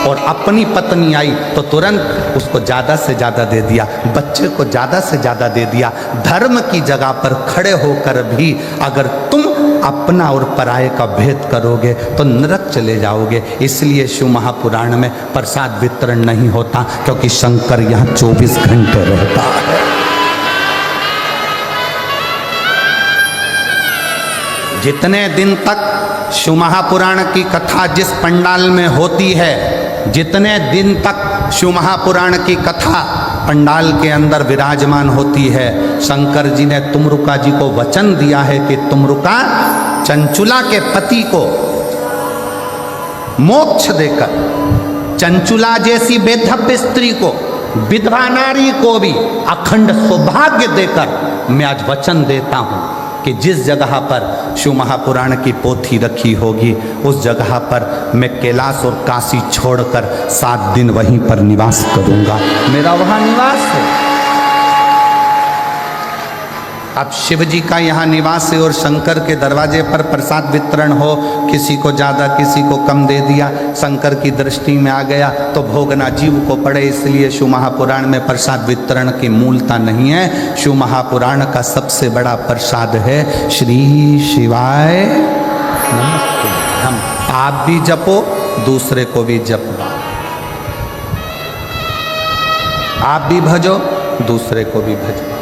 और अपनी पत्नी आई तो तुरंत उसको ज़्यादा से ज़्यादा दे दिया, बच्चे को ज़्यादा से ज़्यादा दे दिया। धर्म की जगह पर खड़े होकर भी अगर तुम अपना और पराये का भेद करोगे तो नरक चले जाओगे। इसलिए शिव महापुराण में प्रसाद वितरण नहीं होता, क्योंकि शंकर यहाँ 24 घंटे रहता है। जितने दिन तक शिव महापुराण की कथा जिस पंडाल में होती है, जितने दिन तक शिव महापुराण की कथा पंडाल के अंदर विराजमान होती है, शंकर जी ने तुमरुका जी को वचन दिया है कि तुमरुका चंचुला के पति को मोक्ष देकर, चंचुला जैसी बेधव्य स्त्री को, विधवा नारी को भी अखंड सौभाग्य देकर मैं आज वचन देता हूं कि जिस जगह पर शिव महापुराण की पोथी रखी होगी उस जगह पर मैं कैलाश और काशी छोड़कर 7 दिन वहीं पर निवास करूंगा, मेरा वहां निवास है। अब शिव जी का यहाँ निवास है और शंकर के दरवाजे पर प्रसाद वितरण हो, किसी को ज़्यादा किसी को कम दे दिया, शंकर की दृष्टि में आ गया तो भोगना जीव को पड़े। इसलिए शिव महापुराण में प्रसाद वितरण की मूलता नहीं है। शिव महापुराण का सबसे बड़ा प्रसाद है श्री शिवाय नमस्ते। हम आप भी जपो, दूसरे को भी जपो, आप भी भजो, दूसरे को भी भजो।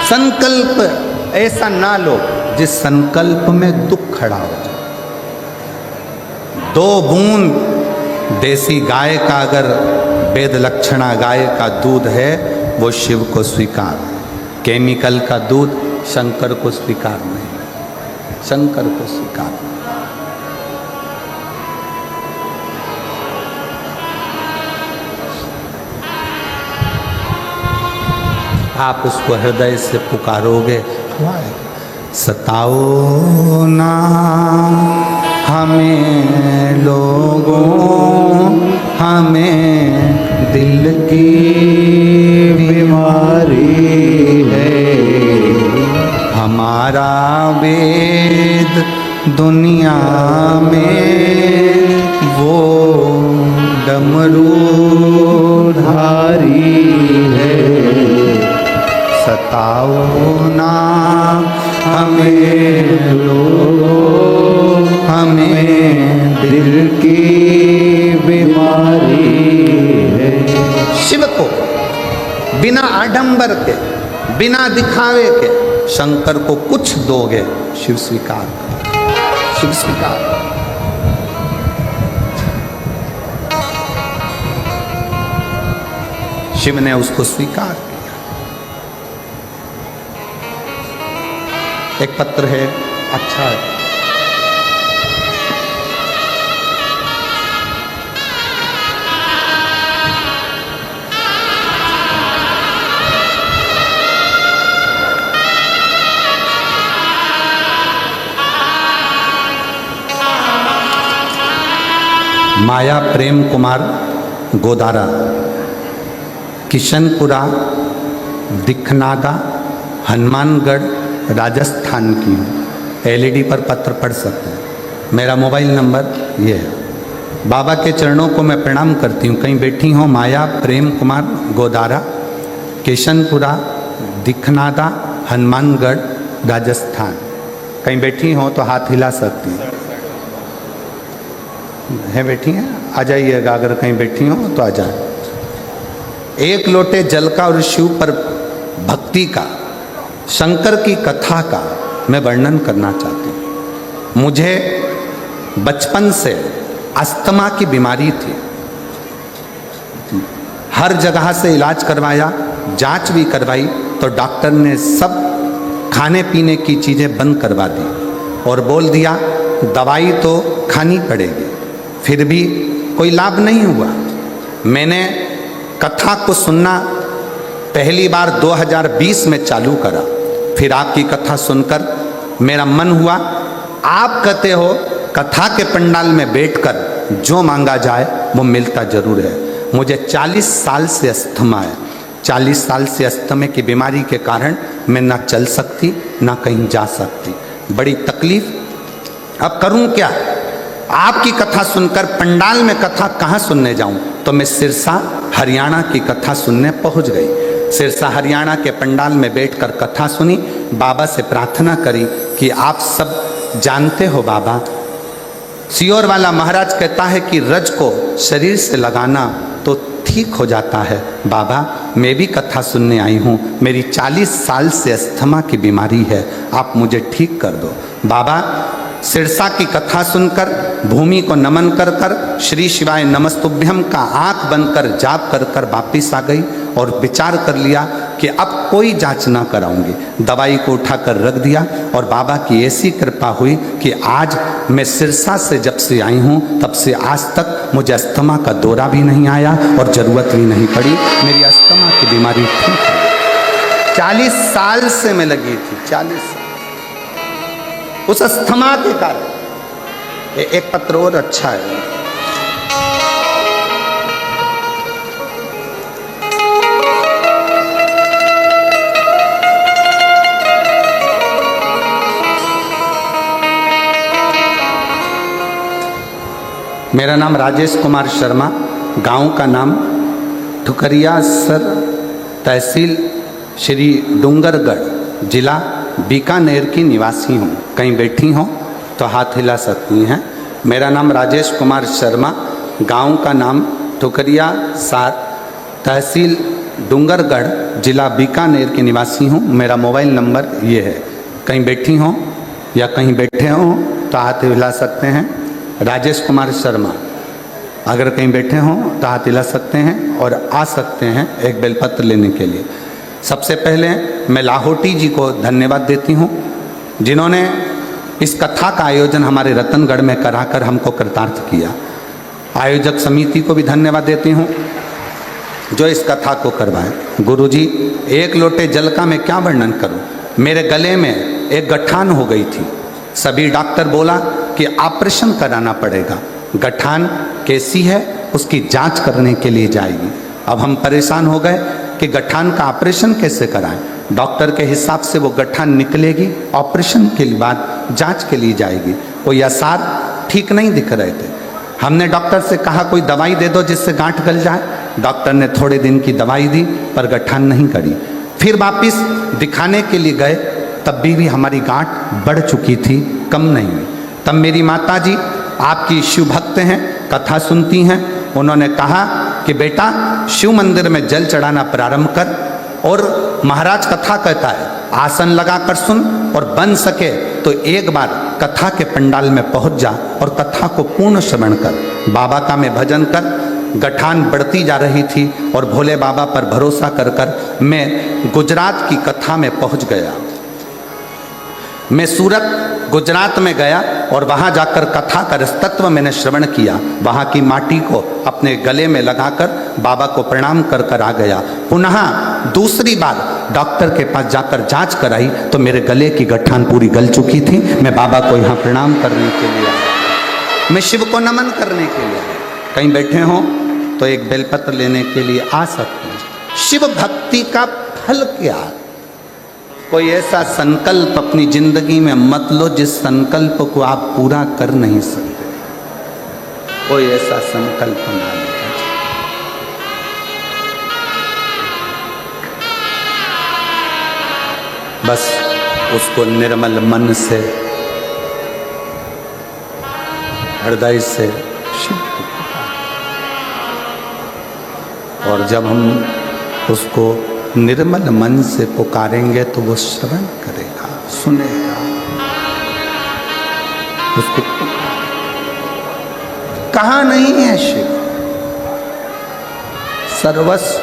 संकल्प ऐसा ना लो जिस संकल्प में दुख खड़ा हो जाए। 2 बूंद देसी गाय का अगर वेद लक्षणा गाय का दूध है वो शिव को स्वीकार, केमिकल का दूध शंकर को स्वीकार नहीं, शंकर को स्वीकार। आप उसको हृदय से पुकारोगे, सताओ ना हमें लोगों, हमें दिल की बीमारी है, हमारा वेद दुनिया में वो डमरूधारी है, सताओ ना हमें लोग, हमें दिल की बीमारी है। शिव को बिना आडंबर के, बिना दिखावे के शंकर को कुछ दोगे, शिव स्वीकार करेगा, शिव स्वीकार। शिव ने उसको स्वीकार किया। एक पत्र है, अच्छा है, माया प्रेम कुमार गोदारा, किशनपुरा, दिखनादा, हनुमानगढ़, राजस्थान की हूँ। एलईडी पर पत्र पढ़ सकते हैं। मेरा मोबाइल नंबर ये है। बाबा के चरणों को मैं प्रणाम करती हूँ। कहीं बैठी हो माया प्रेम कुमार गोदारा, किशनपुरा, दिखनादा, हनुमानगढ़, राजस्थान। कहीं बैठी हो तो हाथ हिला सकती हैं। है बैठी हैं, आ जाइएगा, अगर कहीं बैठी हो तो आ जाए। एक लोटे जल का और शिव पर भक्ति का, शंकर की कथा का मैं वर्णन करना चाहती हूँ। मुझे बचपन से अस्थमा की बीमारी थी, हर जगह से इलाज करवाया, जांच भी करवाई, तो डॉक्टर ने सब खाने पीने की चीज़ें बंद करवा दी और बोल दिया दवाई तो खानी पड़ेगी। फिर भी कोई लाभ नहीं हुआ। मैंने कथा को सुनना पहली बार 2020 में चालू करा। फिर आपकी कथा सुनकर मेरा मन हुआ, आप कहते हो कथा के पंडाल में बैठकर जो मांगा जाए वो मिलता जरूर है। मुझे 40 साल से अस्थमा है। 40 साल से अस्थमा की बीमारी के कारण मैं ना चल सकती ना कहीं जा सकती, बड़ी तकलीफ। अब करूं क्या? आपकी कथा सुनकर पंडाल में कथा कहाँ सुनने जाऊं? तो मैं सिरसा हरियाणा की कथा सुनने पहुंच गई। सिरसा हरियाणा के पंडाल में बैठकर कथा सुनी, बाबा से प्रार्थना करी कि आप सब जानते हो बाबा, सियोर वाला महाराज कहता है कि रज को शरीर से लगाना तो ठीक हो जाता है। बाबा मैं भी कथा सुनने आई हूँ, मेरी 40 साल से अस्थमा की बीमारी है, आप मुझे ठीक कर दो। बाबा सिरसा की कथा सुनकर भूमि को नमन कर कर श्री शिवाय नमस्तुभ्यम का आंख बंद कर जाप कर कर वापिस आ गई और विचार कर लिया कि अब कोई जांच ना कराऊंगी। दवाई को उठाकर रख दिया और बाबा की ऐसी कृपा हुई कि आज मैं सिरसा से जब से आई हूँ तब से आज तक मुझे अस्थमा का दौरा भी नहीं आया और ज़रूरत भी नहीं पड़ी। मेरी अस्थमा की बीमारी ठीक है। 40 साल से मैं लगी थी, 40 साल उस अस्थमा के कारण। एक पत्र और अच्छा है। मेरा नाम राजेश कुमार शर्मा, गांव का नाम ठुकरिया सर, तहसील श्री डूंगरगढ़, जिला बीकानेर की निवासी हूँ। कहीं बैठी हो तो हाथ हिला सकती हैं। मेरा नाम राजेश कुमार शर्मा, गांव का नाम ठुकरिया सार, तहसील डूंगरगढ़, जिला बीकानेर की निवासी हूँ। मेरा मोबाइल नंबर ये है। कहीं बैठी हो या कहीं बैठे हो तो हाथ हिला सकते हैं। राजेश कुमार शर्मा, अगर कहीं बैठे हो तो हाथ हिला सकते हैं और आ सकते हैं एक बेलपत्र लेने के लिए। सबसे पहले मैं लाहौटी जी को धन्यवाद देती हूँ, जिन्होंने इस कथा का आयोजन हमारे रतनगढ़ में कराकर हमको कृतार्थ किया। आयोजक समिति को भी धन्यवाद देती हूँ जो इस कथा को करवाए। गुरुजी, एक लोटे जल का मैं क्या वर्णन करूँ। मेरे गले में एक गठान हो गई थी। सभी डॉक्टर बोला कि ऑपरेशन कराना पड़ेगा। गठान कैसी है उसकी जांच करने के लिए जाएगी। अब हम परेशान हो गए कि गठान का ऑपरेशन कैसे कराएं। डॉक्टर के हिसाब से वो गठान निकलेगी, ऑपरेशन के बाद जांच के लिए जाएगी। कोई आसार ठीक नहीं दिख रहे थे। हमने डॉक्टर से कहा कोई दवाई दे दो जिससे गांठ गल जाए। डॉक्टर ने थोड़े दिन की दवाई दी पर गठान नहीं करी। फिर वापिस दिखाने के लिए गए, तब भी हमारी गांठ बढ़ चुकी थी, कम नहीं हुई। तब मेरी माता जी आपकी शिव भक्त हैं, कथा सुनती हैं, उन्होंने कहा कि बेटा शिव मंदिर में जल चढ़ाना प्रारंभ कर और महाराज कथा कहता है आसन लगा कर सुन और बन सके तो एक बार कथा के पंडाल में पहुंच जा और कथा को पूर्ण श्रवण कर। बाबा का मैं भजन कर। गठान बढ़ती जा रही थी और भोले बाबा पर भरोसा कर कर मैं गुजरात की कथा में पहुंच गया। मैं सूरत गुजरात में गया और वहाँ जाकर कथा का रसतत्व मैंने श्रवण किया। वहाँ की माटी को अपने गले में लगाकर बाबा को प्रणाम कर कर आ गया। पुनः दूसरी बार डॉक्टर के पास जाकर जांच कराई तो मेरे गले की गठान पूरी गल चुकी थी। मैं बाबा को यहाँ प्रणाम करने के लिए आया, मैं शिव को नमन करने के लिए आया। कहीं बैठे हो तो एक बेलपत्र लेने के लिए आ सकते हैं। शिव भक्ति का फल क्या? कोई ऐसा संकल्प अपनी जिंदगी में मत लो जिस संकल्प को आप पूरा कर नहीं सकते। कोई ऐसा संकल्प ना ले, बस उसको निर्मल मन से, हृदय से शिव को पुकारें। और जब हम उसको निर्मल मन से पुकारेंगे तो वो श्रवण करेगा, सुनेगा। उसको कहाँ नहीं है शिव? सर्वस्व।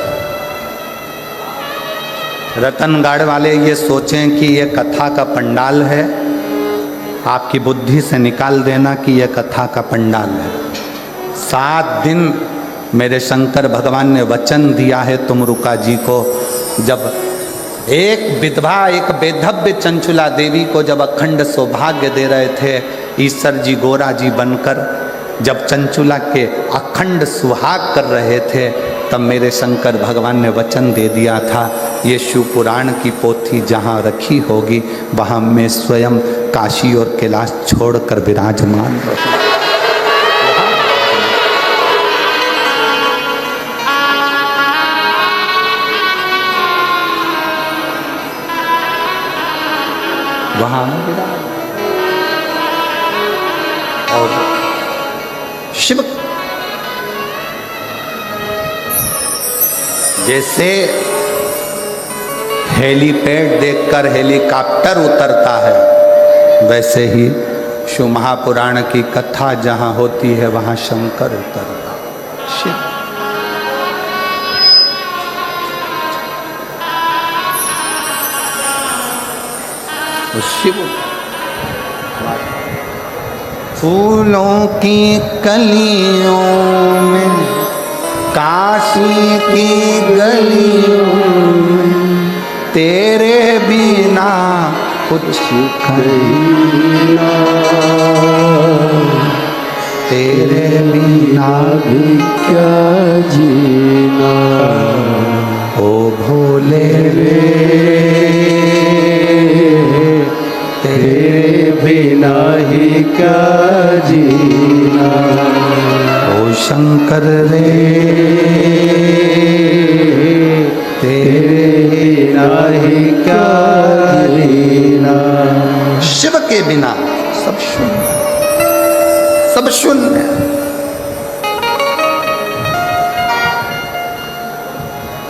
रतनगढ़ वाले ये सोचें कि ये कथा का पंडाल है, आपकी बुद्धि से निकाल देना कि यह कथा का पंडाल है। 7 दिन मेरे शंकर भगवान ने वचन दिया है तुमरुका जी को। जब एक विधवा, एक बेधव्य चंचुला देवी को जब अखंड सौभाग्य दे रहे थे ईश्वर जी गोरा जी बनकर, जब चंचुला के अखंड सुहाग कर रहे थे, तब मेरे शंकर भगवान ने वचन दे दिया था, ये शिव पुराण की पोथी जहाँ रखी होगी वहाँ मैं स्वयं काशी और कैलाश छोड़कर विराजमान रहूँ। वहाँ और शिव जैसे हेलीपैड देखकर हेलीकॉप्टर उतरता है, वैसे ही शिव महापुराण की कथा जहाँ होती है वहाँ शंकर उतरता है। शिव तो शिव फूलों की कलियों में, काशी की गलियों में, तेरे बिना कुछ कहना, तेरे बिना भी क्या जीना, ओ भोले रे तेरे बिना ही क्या जीना, ओ शंकर रे तेरे बिना ही क्या जीना। शिव के बिना सब शून्य, सब शून्य।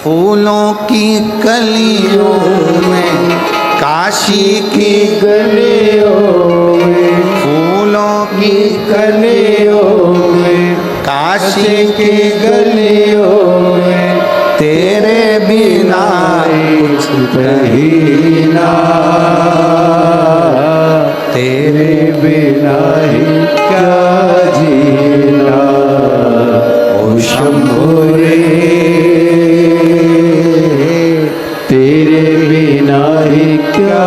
फूलों की कलियों में, काशी की गलियों में, फूलों की कलियों में, काशी की गलियों में, तेरे बिना कुछ कहना, तेरे बिना ही क्या जीना, ओ शंभो रे तेरे बिना ही क्या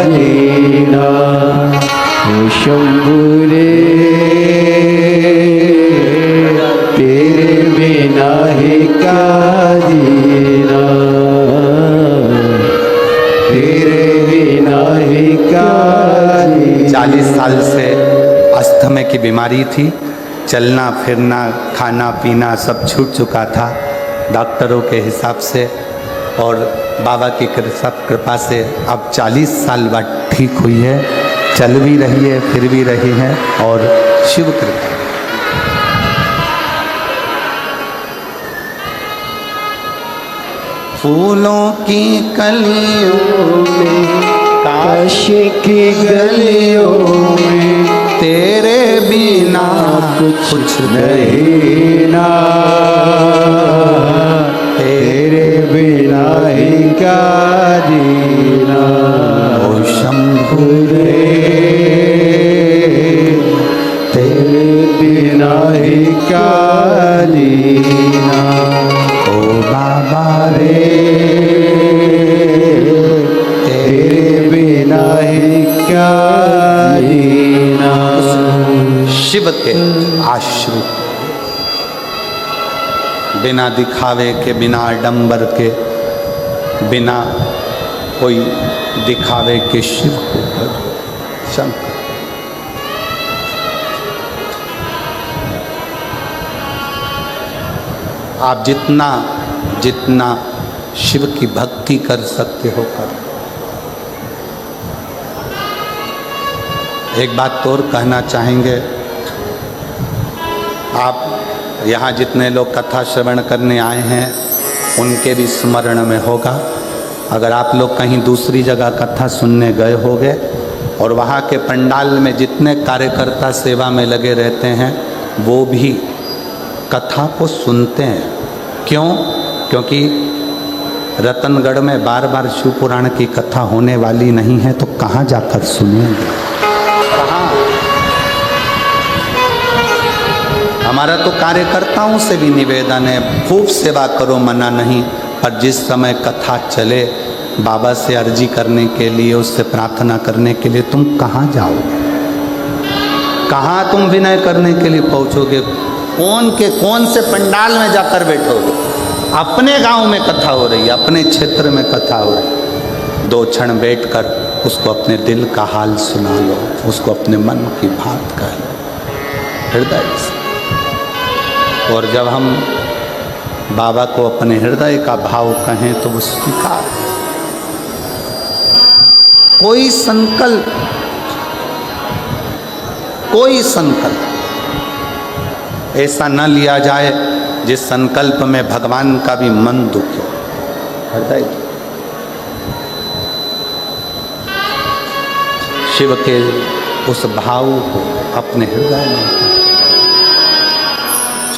जीना, ओ शंभु रे तेरे बिना ही क्या जीना, तेरे बिना ही क्या जीना। 40 साल से अस्थमा की बीमारी थी, चलना फिरना खाना पीना सब छूट चुका था डॉक्टरों के हिसाब से, और बाबा की कृपा से अब 40 साल बाद ठीक हुई है, चल भी रही है, फिर भी रही है, और शिव कृपा। फूलों की कलियों में, काशी की गलियों में, तेरे बिना कुछ नहीं ना, तेरे बिना ही क्या जीना, ओ शंभु रे तेरे बिना ही क्या जीना, ओ बाबा रे तेरे बिना ही क्या जीना। शिव के आश्रित, बिना दिखावे के, बिना आडंबर के, बिना कोई दिखावे के शिव को भजो। शंकर आप जितना जितना शिव की भक्ति कर सकते हो कर। एक बात और कहना चाहेंगे, आप यहाँ जितने लोग कथा श्रवण करने आए हैं उनके भी स्मरण में होगा। अगर आप लोग कहीं दूसरी जगह कथा सुनने गए होंगे और वहाँ के पंडाल में जितने कार्यकर्ता सेवा में लगे रहते हैं वो भी कथा को सुनते हैं। क्यों? क्योंकि रतनगढ़ में बार बार शिव पुराण की कथा होने वाली नहीं है, तो कहाँ जाकर सुनेंगे? कहाँ? हमारा तो कार्यकर्ताओं से भी निवेदन है, खूब सेवा करो, मना नहीं, पर जिस समय कथा चले बाबा से अर्जी करने के लिए, उससे प्रार्थना करने के लिए तुम कहाँ जाओगे? कहाँ तुम विनय करने के लिए पहुँचोगे? कौन से पंडाल में जाकर बैठोगे? अपने गांव में कथा हो रही है, अपने क्षेत्र में कथा हो रही है, 2 क्षण बैठकर उसको अपने दिल का हाल सुना लो, उसको अपने मन की बात कह लो हृदय से। और जब हम बाबा को अपने हृदय का भाव कहें तो वो स्वीकार है। कोई संकल्प ऐसा न लिया जाए जिस संकल्प में भगवान का भी मन दुखे, हृदय। शिव के उस भाव को अपने हृदय में,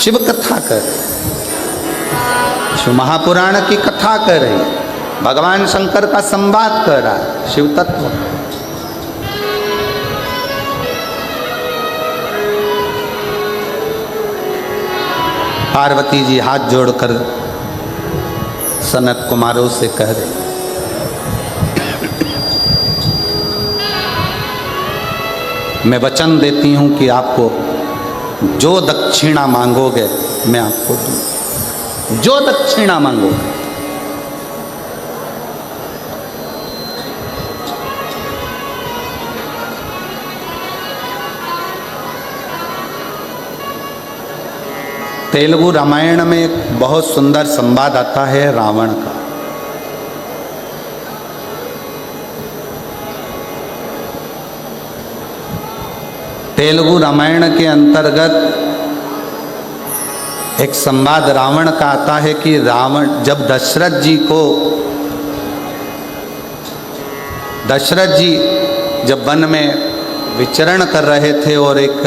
शिव कथा कर, शिव महापुराण की कथा कर रही, भगवान शंकर का संवाद कर रहा है, शिव तत्व। पार्वती जी हाथ जोड़कर सनत कुमारों से कह रहे, मैं वचन देती हूं कि आपको जो दक्षिणा मांगोगे मैं आपको दूं, जो दक्षिणा मांगोगे। तेलुगु रामायण में एक बहुत सुंदर संवाद आता है रावण का। तेलुगु रामायण के अंतर्गत एक संवाद रावण का आता है कि रावण जब दशरथ जी जब वन में विचरण कर रहे थे और एक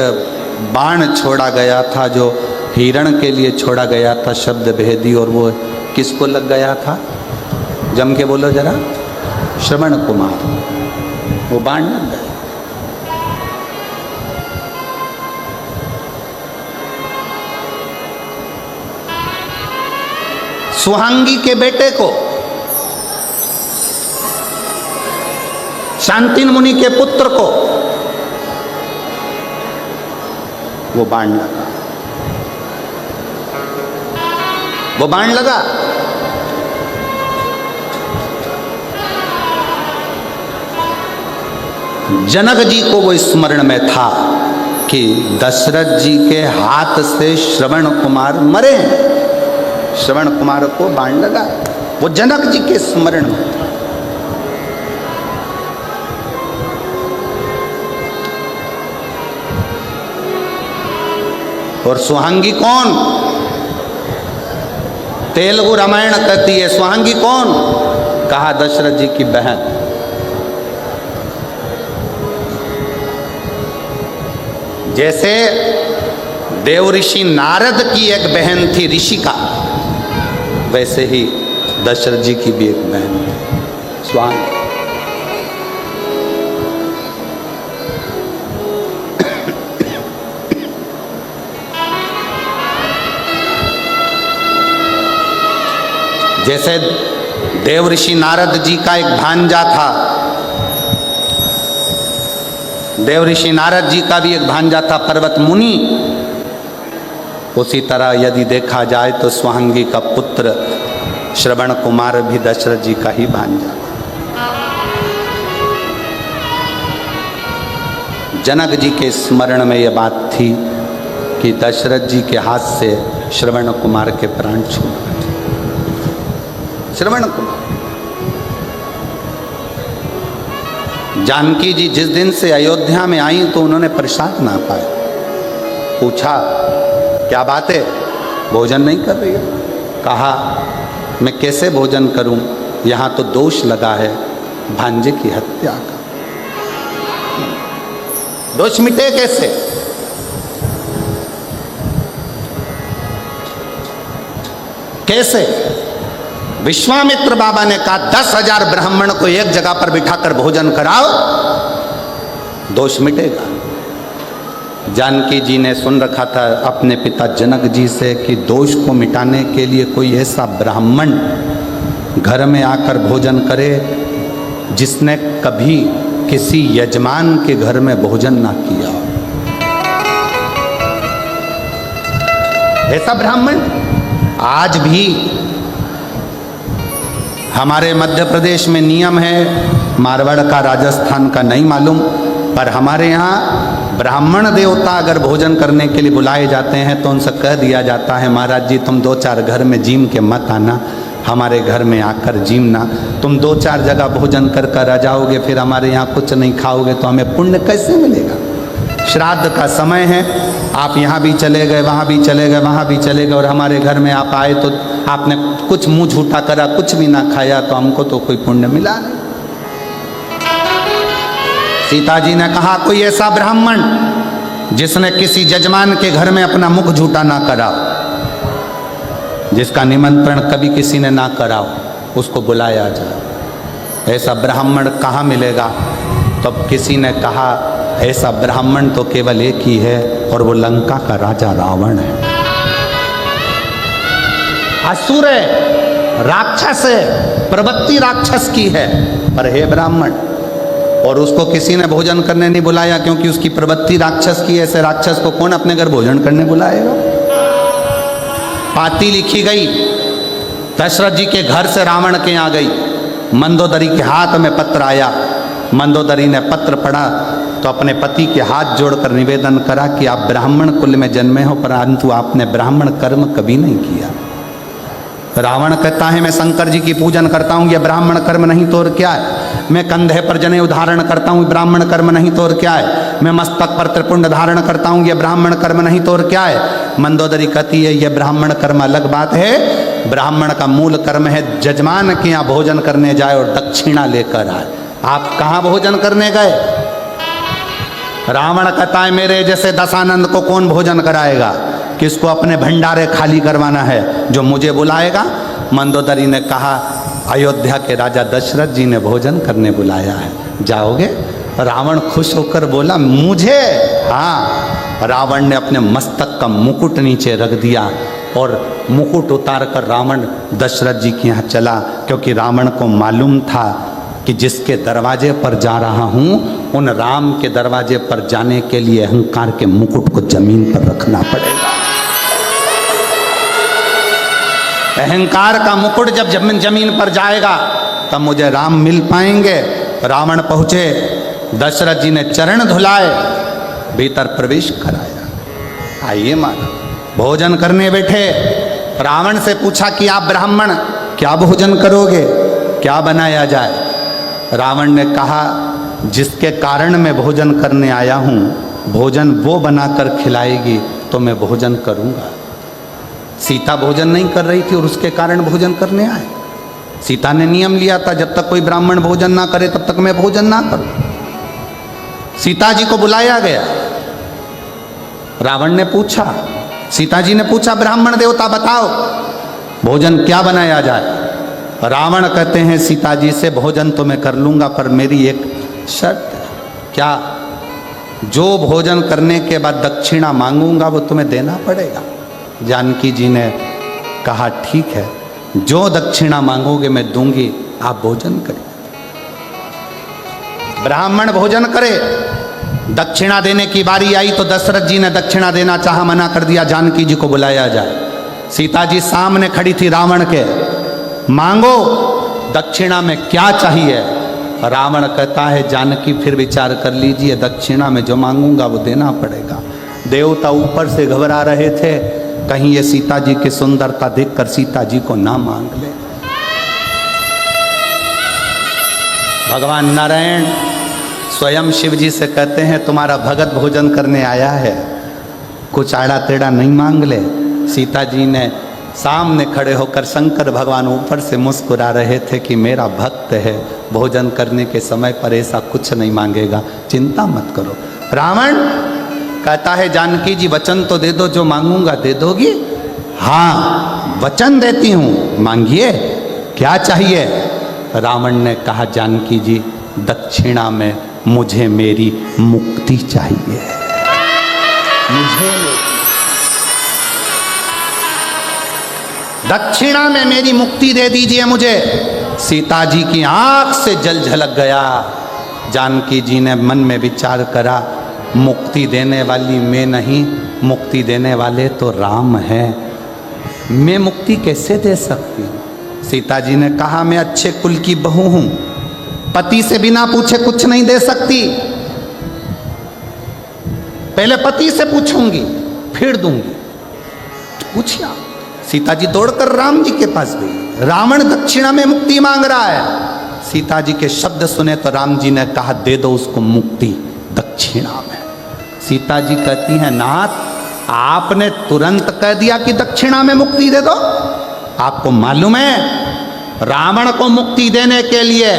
बाण छोड़ा गया था जो हिरण के लिए छोड़ा गया था, शब्द भेदी, और वो किसको लग गया था? जम के बोलो जरा। श्रवण कुमार। वो बाण लग गया। सुहांगी के बेटे को, शांतिन मुनि के पुत्र को वो बाण लगा। वो बाण लगा। जनक जी को वो स्मरण में था कि दशरथ जी के हाथ से श्रवण कुमार मरे। श्रवण कुमार को बाण लगा, वो जनक जी के स्मरण में था। और सुहांगी कौन? तेलुगु रामायण कहती है सुहांगी कौन? कहा दशरथ जी की बहन। जैसे देव ऋषि नारद की एक बहन थी ऋषिका, वैसे ही दशरथ जी की भी एक बहन थी सुहांगी। जैसे देव ऋषि नारद जी का एक भांजा था, देव ऋषि नारद जी का भी एक भांजा था पर्वत मुनि, उसी तरह यदि देखा जाए तो सुहांगी का पुत्र श्रवण कुमार भी दशरथ जी का ही भांजा। जनक जी के स्मरण में यह बात थी कि दशरथ जी के हाथ से श्रवण कुमार के प्राण छूट। श्रवण कुमार, जानकी जी जिस दिन से अयोध्या में आई तो उन्होंने प्रसाद ना पाया। पूछा क्या बात है, भोजन नहीं कर रही हो? कहा मैं कैसे भोजन करूं, यहां तो दोष लगा है भांजे की हत्या का। दोष मिटे कैसे? कैसे? विश्वामित्र बाबा ने कहा 10,000 ब्राह्मण को एक जगह पर बिठाकर भोजन कराओ, दोष मिटेगा। जानकी जी ने सुन रखा था अपने पिता जनक जी से कि दोष को मिटाने के लिए कोई ऐसा ब्राह्मण घर में आकर भोजन करे जिसने कभी किसी यजमान के घर में भोजन ना किया। ऐसा ब्राह्मण आज भी हमारे मध्य प्रदेश में नियम है, मारवाड़ का राजस्थान का नहीं मालूम, पर हमारे यहाँ ब्राह्मण देवता अगर भोजन करने के लिए बुलाए जाते हैं तो उनसे कह दिया जाता है महाराज जी तुम 2-4 घर में जीम के मत आना, हमारे घर में आकर जीमना। तुम 2-4 जगह भोजन कर कर आ जाओगे, फिर हमारे यहाँ कुछ नहीं खाओगे तो हमें पुण्य कैसे मिलेगा? श्राद्ध का समय है, आप यहाँ भी चले गए, वहाँ भी चले गए, वहाँ भी चले गए, और हमारे घर में आप आए तो आपने कुछ मुंह झूठा करा, कुछ भी ना खाया, तो हमको तो कोई पुण्य मिला नहीं। सीता जी ने कहा कोई ऐसा ब्राह्मण जिसने किसी जजमान के घर में अपना मुख झूठा ना करा, जिसका निमंत्रण कभी किसी ने ना करा, उसको बुलाया जाए। ऐसा ब्राह्मण कहाँ मिलेगा? तब किसी ने कहा ऐसा ब्राह्मण तो केवल एक ही है, और वो लंका का राजा रावण है। असुर है, राक्षस है, प्रवृत्ति राक्षस की है, पर हे ब्राह्मण। और उसको किसी ने भोजन करने नहीं बुलाया क्योंकि उसकी प्रवृत्ति राक्षस की। ऐसे राक्षस को कौन अपने घर भोजन करने बुलाएगा? पाती लिखी गई, दशरथ जी के घर से रावण के यहाँ गई। मंदोदरी के हाथ में पत्र आया, मंदोदरी ने पत्र पढ़ा तो अपने पति के हाथ जोड़कर निवेदन करा कि आप ब्राह्मण कुल में जन्मे हो, परंतु आपने ब्राह्मण कर्म कभी नहीं किया। रावण कहता है मैं शंकर जी की पूजन करता हूँ, ये ब्राह्मण कर्म नहीं तो और क्या है? मैं कंधे पर जनेऊ धारण करता हूँ, ब्राह्मण कर्म नहीं तो और क्या है? मैं मस्तक पर त्रिपुंड धारण करता हूँ, ये ब्राह्मण कर्म नहीं तो और क्या है? मंदोदरी कहती है ये ब्राह्मण कर्म अलग बात है, ब्राह्मण का मूल कर्म है जजमान के यहाँ भोजन करने जाए और दक्षिणा लेकर आए। आप कहाँ भोजन करने गए? रावण कहता है मेरे जैसे दशानंद को कौन भोजन कराएगा? किसको अपने भंडारे खाली करवाना है जो मुझे बुलाएगा? मंदोदरी ने कहा अयोध्या के राजा दशरथ जी ने भोजन करने बुलाया है, जाओगे? रावण खुश होकर बोला मुझे? हाँ। रावण ने अपने मस्तक का मुकुट नीचे रख दिया और मुकुट उतार कर रावण दशरथ जी के यहाँ चला, क्योंकि रावण को मालूम था कि जिसके दरवाजे पर जा रहा हूँ उन राम के दरवाजे पर जाने के लिए अहंकार के मुकुट को जमीन पर रखना पड़ेगा। अहंकार का मुकुट जब जमीन पर जाएगा तब मुझे राम मिल पाएंगे। रावण पहुँचे, दशरथ जी ने चरण धुलाए, भीतर प्रवेश कराया। आइए माना, भोजन करने बैठे। रावण से पूछा कि आप ब्राह्मण क्या भोजन करोगे, क्या बनाया जाए? रावण ने कहा जिसके कारण मैं भोजन करने आया हूँ, भोजन वो बनाकर खिलाएगी तो मैं भोजन करूँगा। सीता भोजन नहीं कर रही थी और उसके कारण भोजन करने आए। सीता ने नियम लिया था जब तक कोई ब्राह्मण भोजन ना करे तब तक मैं भोजन ना करूं। सीता जी को बुलाया गया। रावण ने पूछा, सीता जी ने पूछा ब्राह्मण देवता बताओ भोजन क्या बनाया जाए? रावण कहते हैं सीता जी से भोजन तो मैं कर लूँगा पर मेरी एक शर्त है। क्या? जो भोजन करने के बाद दक्षिणा मांगूंगा वो तुम्हें देना पड़ेगा। जानकी जी ने कहा ठीक है, जो दक्षिणा मांगोगे मैं दूंगी, आप भोजन करें। ब्राह्मण भोजन करे। दक्षिणा देने की बारी आई तो दशरथ जी ने दक्षिणा देना चाहा, मना कर दिया, जानकी जी को बुलाया जाए। सीता जी सामने खड़ी थी रावण के, मांगो दक्षिणा में क्या चाहिए? रावण कहता है जानकी फिर विचार कर लीजिए, दक्षिणा में जो मांगूंगा वो देना पड़ेगा। देवता ऊपर से घबरा रहे थे, कहीं ये सीता जी की सुंदरता देखकर सीता जी को ना मांग ले। भगवान नारायण स्वयं शिव जी से कहते हैं तुम्हारा भगत भोजन करने आया है, कुछ आड़ा टेढ़ा नहीं मांग ले। सीता जी ने सामने खड़े होकर, शंकर भगवान ऊपर से मुस्कुरा रहे थे कि मेरा भक्त है, भोजन करने के समय पर ऐसा कुछ नहीं मांगेगा, चिंता मत करो। रावण कहता है जानकी जी वचन तो दे दो, जो मांगूंगा दे दोगी? हाँ वचन देती हूँ, मांगिए क्या चाहिए? रावण ने कहा जानकी जी दक्षिणा में मुझे मेरी मुक्ति चाहिए, मुझे दक्षिणा में मेरी मुक्ति दे दीजिए मुझे। सीता जी की आंख से जल झलक गया। जानकी जी ने मन में विचार करा, मुक्ति देने वाली मैं नहीं, मुक्ति देने वाले तो राम हैं, मैं मुक्ति कैसे दे सकती हूँ? सीता जी ने कहा मैं अच्छे कुल की बहू हूं, पति से बिना पूछे कुछ नहीं दे सकती, पहले पति से पूछूंगी फिर दूंगी। पूछिया। सीता जी दौड़कर राम जी के पास गई। रावण दक्षिणा में मुक्ति मांग रहा है। सीता जी के शब्द सुने तो राम जी ने कहा दे दो उसको मुक्ति दक्षिणा में। सीता जी कहती हैं नाथ आपने तुरंत कह दिया कि दक्षिणा में मुक्ति दे दो। आपको मालूम है रावण को मुक्ति देने के लिए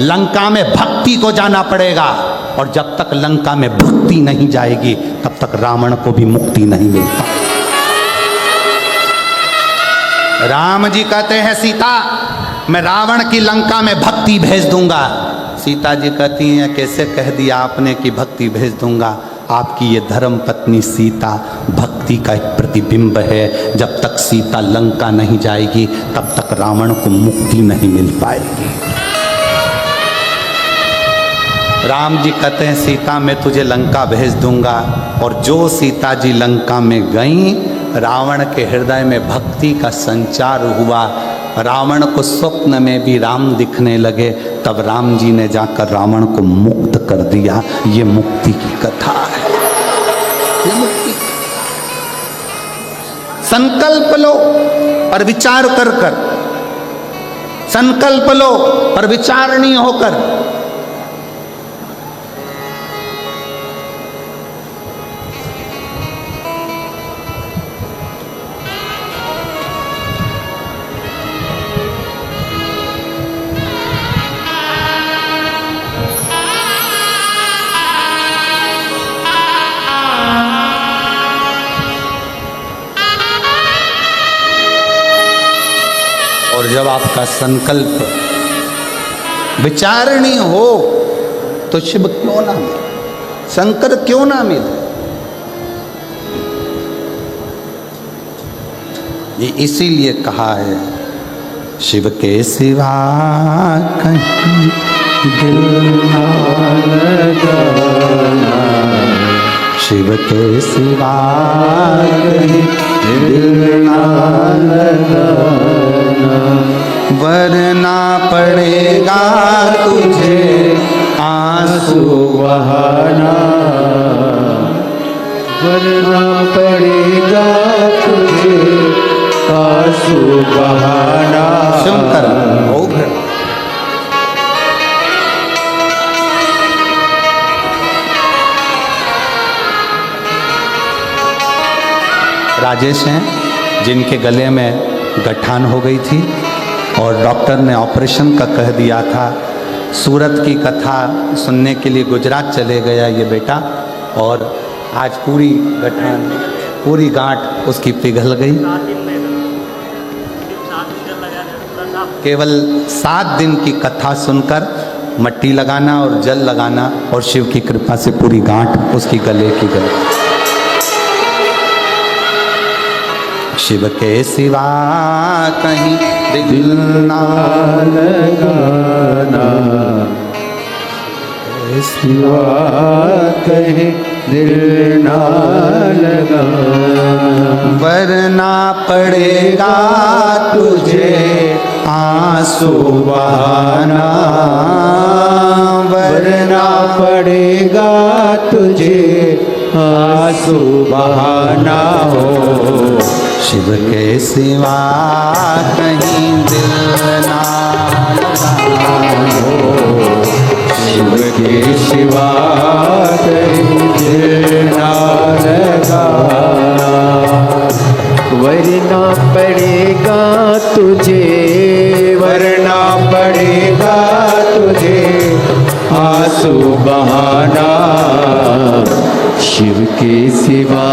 लंका में भक्ति को जाना पड़ेगा, और जब तक लंका में भक्ति नहीं जाएगी तब तक रावण को भी मुक्ति नहीं मिल पाएगी। राम जी कहते हैं सीता मैं रावण की लंका में भक्ति भेज दूंगा। सीता जी कहती हैं कैसे कह दिया आपने कि भक्ति भेज दूंगा? आपकी ये धर्म पत्नी सीता भक्ति का एक प्रतिबिंब है। जब तक सीता लंका नहीं जाएगी तब तक रावण को मुक्ति नहीं मिल पाएगी। राम जी कहते हैं सीता मैं तुझे लंका भेज दूंगा। और जो सीता जी लंका में गई, रावण के हृदय में भक्ति का संचार हुआ। रावण को स्वप्न में भी राम दिखने लगे। तब राम जी ने जाकर रावण को मुक्त कर दिया। ये मुक्ति की कथा है, ये मुक्ति। संकल्प लो और विचार कर कर, संकल्प लो और विचारणीय होकर। और जब आपका संकल्प विचारणीय हो तो शिव क्यों ना मिले, शंकर क्यों ना मिले? ये इसीलिए कहा है शिव के सिवा कहीं दिल ना लगाना, शिव के सिवा कहीं दिल ना लगाना, वरना पड़ेगा तुझे आंसू बहाना, वरना पड़ेगा तुझे आंसू बहाना। शंकर राजेश हैं जिनके गले में गठान हो गई थी और डॉक्टर ने ऑपरेशन का कह दिया था। सूरत की कथा सुनने के लिए गुजरात चले गया ये बेटा, और आज पूरी गठान, पूरी गांठ उसकी पिघल गई। केवल 7 दिन की कथा सुनकर मट्टी लगाना और जल लगाना, और शिव की कृपा से पूरी गांठ उसकी गले की गई। शिव के सिवा कहीं दिल ना लगाना, सिवा कहीं दिल ना लगाना, वरना पड़ेगा तुझे आंसू बहाना, वरना पड़ेगा तुझे आंसू बहाना हो। शिव के सिवा कहीं दिल ना लगाना हो, शिव के सिवा कहीं दिल ना लगाना। तुझे, वरना पड़ेगा तुझे आंसू बहाना। शिव के सिवा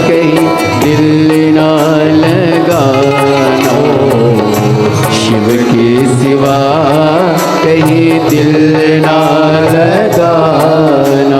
कहीं दिल ना लगाना, शिव के सिवा कहीं दिल ना लगाना।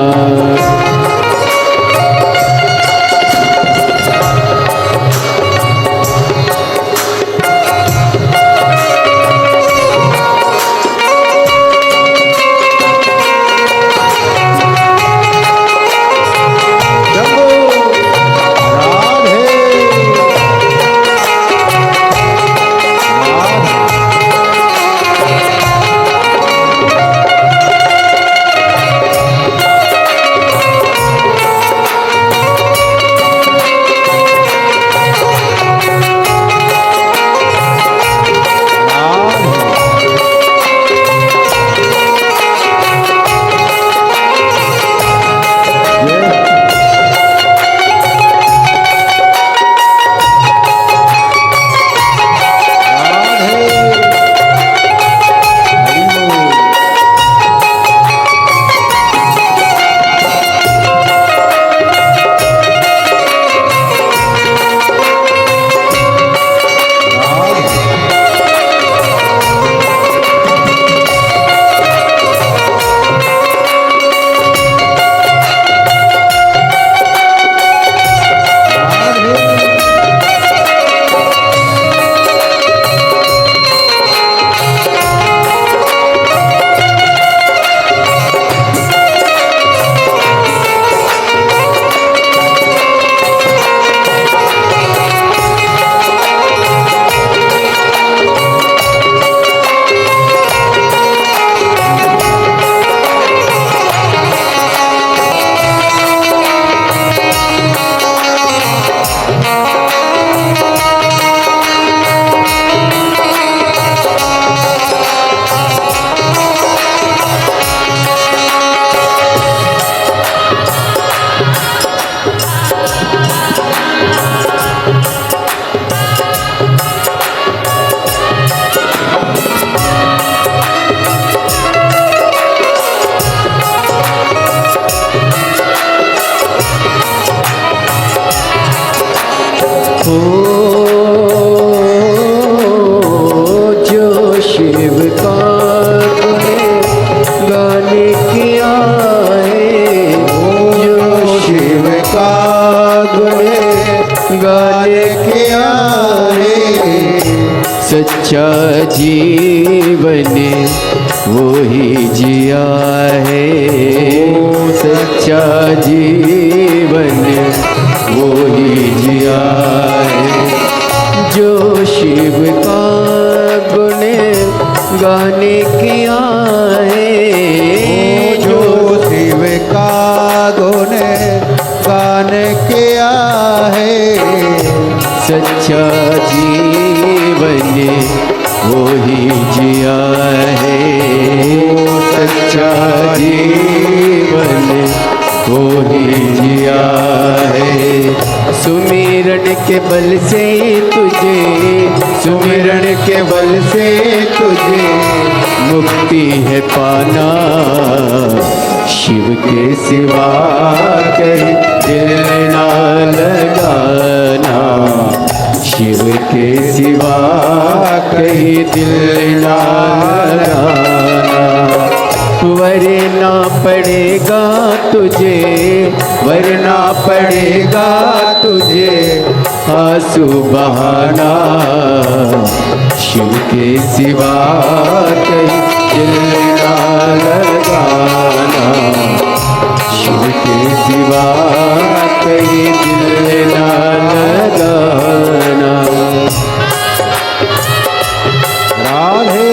जो शिव का गाने किया है, जो शिव का गाने किया है, सच्चा जीवन वो ही जिया है, सच्चा जीवन वो ही जिया है। जो शिव का गुण गाने किया है, जो शिव का गुण गाने किया है, सच्चा जीवन वो ही जिया है, सच्चा जीवन वो ही जिया है। सुमिरन के बल से तुझे, सुमिरन के बल से तुझे मुक्ति है पाना। शिव के सिवा कहीं दिल ना लगाना, शिव के सिवा कहीं दिल ना लगाना। वरना पड़ेगा तुझे, वरना पड़ेगा तुझे आंसू बहाना। शिव के सिवा कहीं दिल ना लगाना, शिव के सिवा कहीं दिल ना लगाना। राधे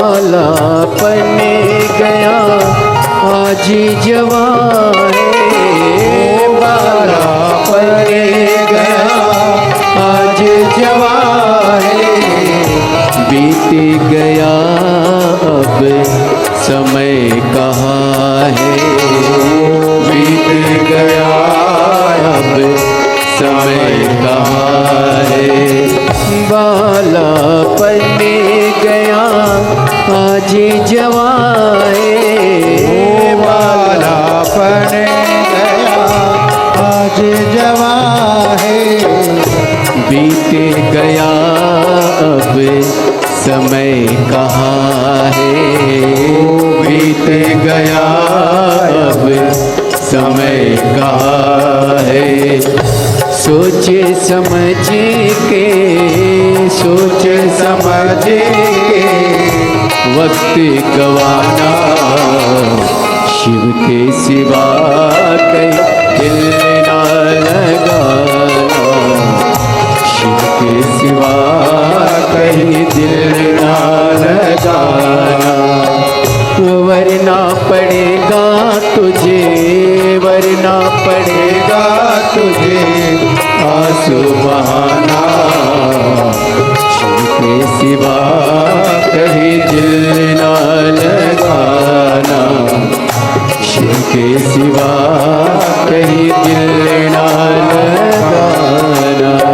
बालापन गया आज जवान है, बालापन गया आज जवान है, बीत गया अब समय कहाँ है, बीत गया अब समय कहाँ है, बालापन गया आज जवान है, बालापन गया आज जवान है, बीत गया अब समय कहाँ है, बीत गया अब समय कहाँ है, सोचे समझ के, सोचे समझ के वक्त गवाना, शिव के सिवा कहीं दिल ना लगाना, शिव के सिवा कहीं दिल ना लगाना, वरना पड़ेगा तुझे, वरना पड़ेगा तुझे आंसू बहाना, शिव के सिवा कहीं दिल ना लगाना, शिव के सिवा कहीं दिल ना लगाना।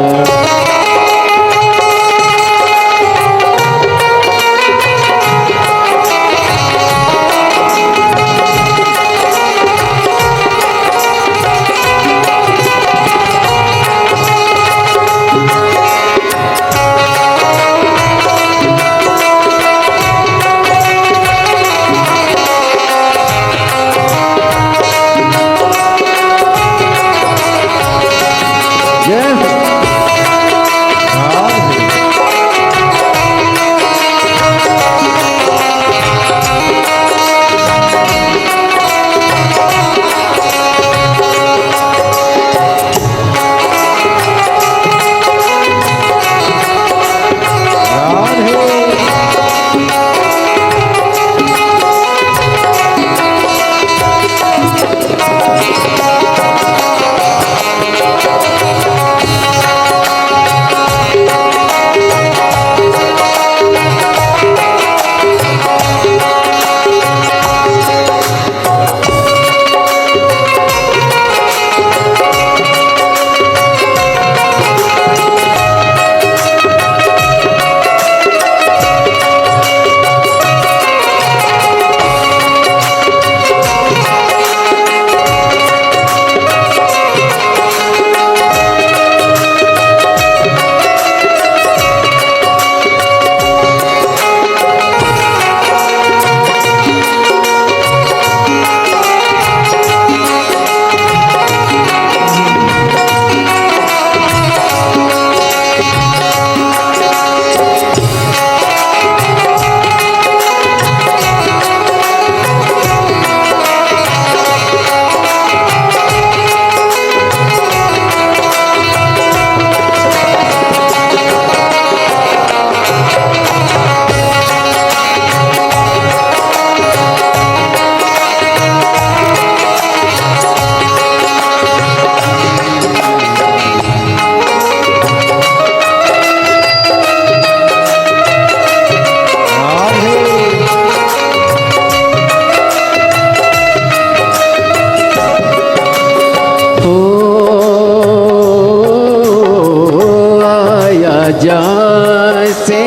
जहाँ से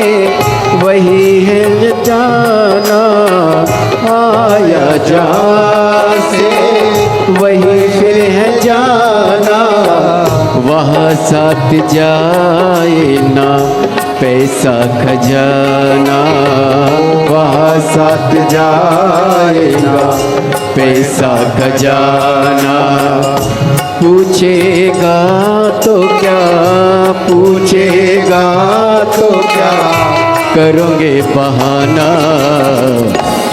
वही है जाना, आया जहाँ से वही फिर है जाना। वहाँ साथ जाए ना पैसा खजाना, वहाँ साथ जाए ना पैसा खजाना। पूछेगा तो क्या, पूछेगा तो क्या, करोगे बहाना।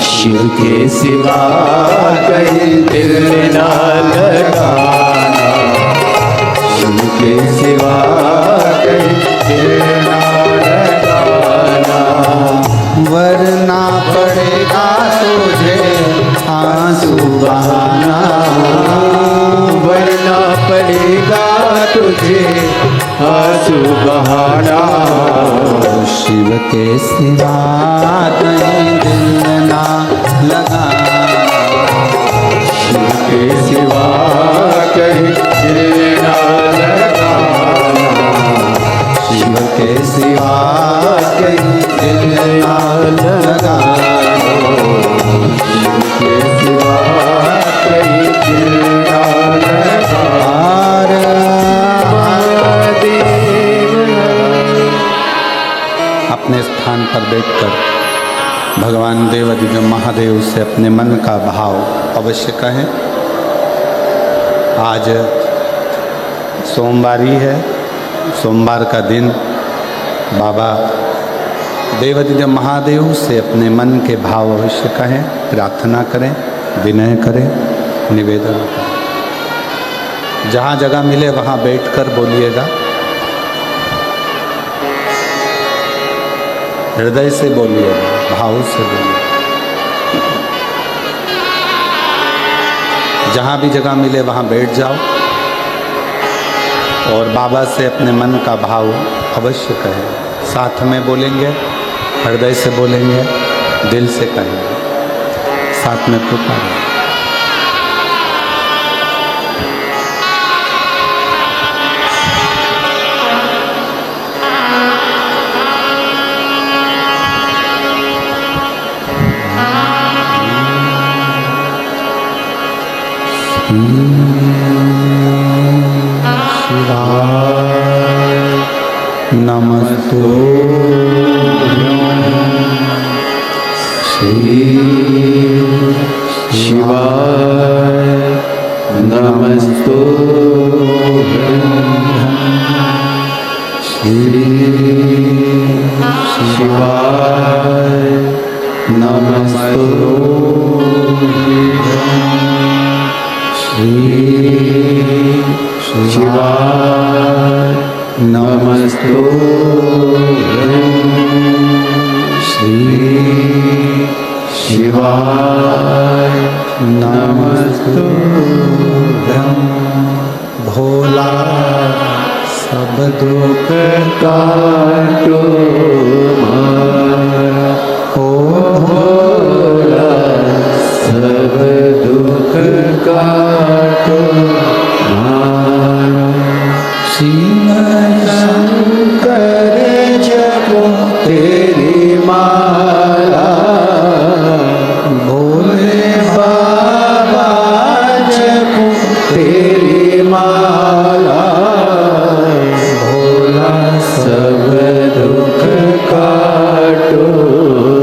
शिव के सिवा कहीं दिल ना लगाना, शिव के सिवा कहीं दिल ना लगाना। वरना पड़ेगा तुझे आंसू बहाना, वरना पड़ेगा तुझे आंसू बहाना। शिव के सिवा कहीं दिल ना लगाना, शिव के सिवा कहीं दिल ना लगाना, शिव के सिवा कहीं दिल ना लगाना, शिव के सिवा कहीं दिल ना लगाना। अपने स्थान पर बैठकर भगवान देवाधिदेव महादेव से अपने मन का भाव अवश्य कहें। आज सोमवारी है, सोमवार का दिन बाबा देवाधिदेव महादेव से अपने मन के भाव अवश्य कहें, प्रार्थना करें, विनय करें, निवेदन करें। जहाँ जगह मिले वहाँ बैठकर बोलिएगा, हृदय से बोलिएगा, भाव से बोलिएगा। जहाँ भी जगह मिले वहाँ बैठ जाओ और बाबा से अपने मन का भाव अवश्य कहें। साथ में बोलेंगे, हृदय से बोलेंगे, दिल से कहेंगे, साथ में पुकारें। नमस्तु श्री शिवाय नमस्तु श्री शिवाय नमस्तु श्री शिवाय नमस्तु श्री शिवाय नमस्तु। भोला सब दुख काटो मारा, ओ भोला सब दुख काटो मारा। शिव शंकर जपो तेरी माला, भोले बाबा जपो तेरी माला। भोला सब दुख काटो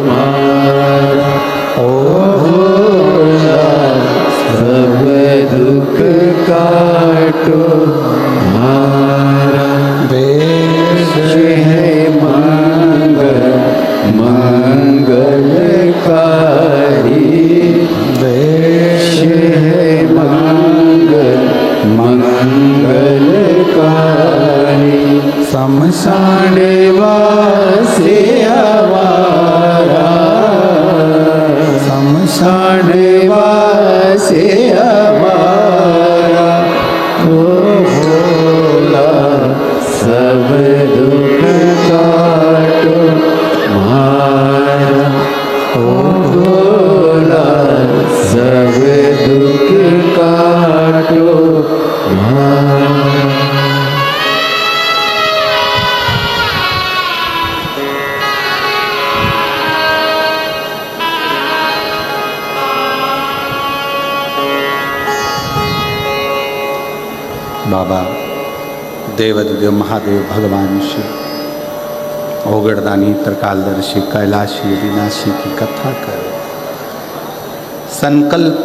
मारा, ओ भोला सब दुख काटो मारा। वेश है मंगल मंगलकारी, वेश है मंगल मंगलकारी। शमशान वासे हमारा, शमशान वासे हमारा। ओ भोला सब दुख काटो मारा, ओ भोला सब दुख काटो मारा। बाबा देवाधिदेव महादेव भगवान शिव ओगड़दानी त्रिकालदर्शी कैलाशी विनाशी की कथा कर संकल्प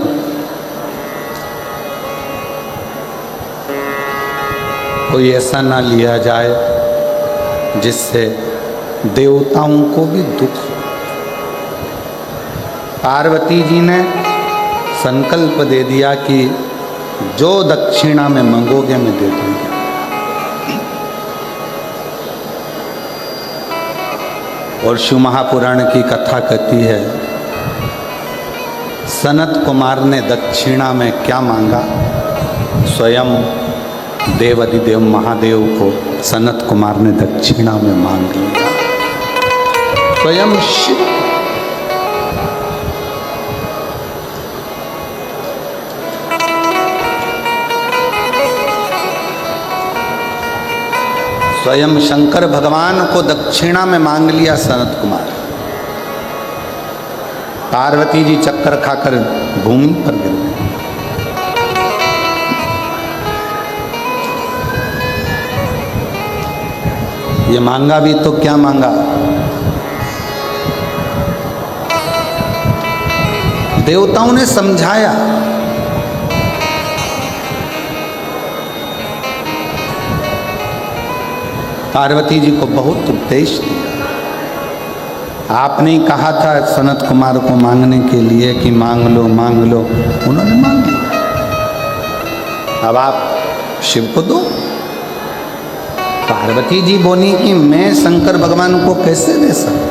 कोई ऐसा ना लिया जाए जिससे देवताओं को भी दुख हो। पार्वती जी ने संकल्प दे दिया कि जो दक्षिणा में मांगोगे मैं दे दूंगी। और शिव महापुराण की कथा कहती है सनत कुमार ने दक्षिणा में क्या मांगा। स्वयं देवाधिदेव महादेव को सनत कुमार ने दक्षिणा में मांग लिया। स्वयं शिव स्वयं शंकर भगवान को दक्षिणा में मांग लिया सनत कुमार। पार्वती जी चक्कर खाकर भूमि पर गिर गई। ये मांगा भी तो क्या मांगा। देवताओं ने समझाया, पार्वती जी को बहुत उपदेश दिया। आपने कहा था सनत कुमार को मांगने के लिए कि मांग लो, उन्होंने मांग लिया। अब आप शिव को दो। पार्वती जी बोली कि मैं शंकर भगवान को कैसे दे सकती,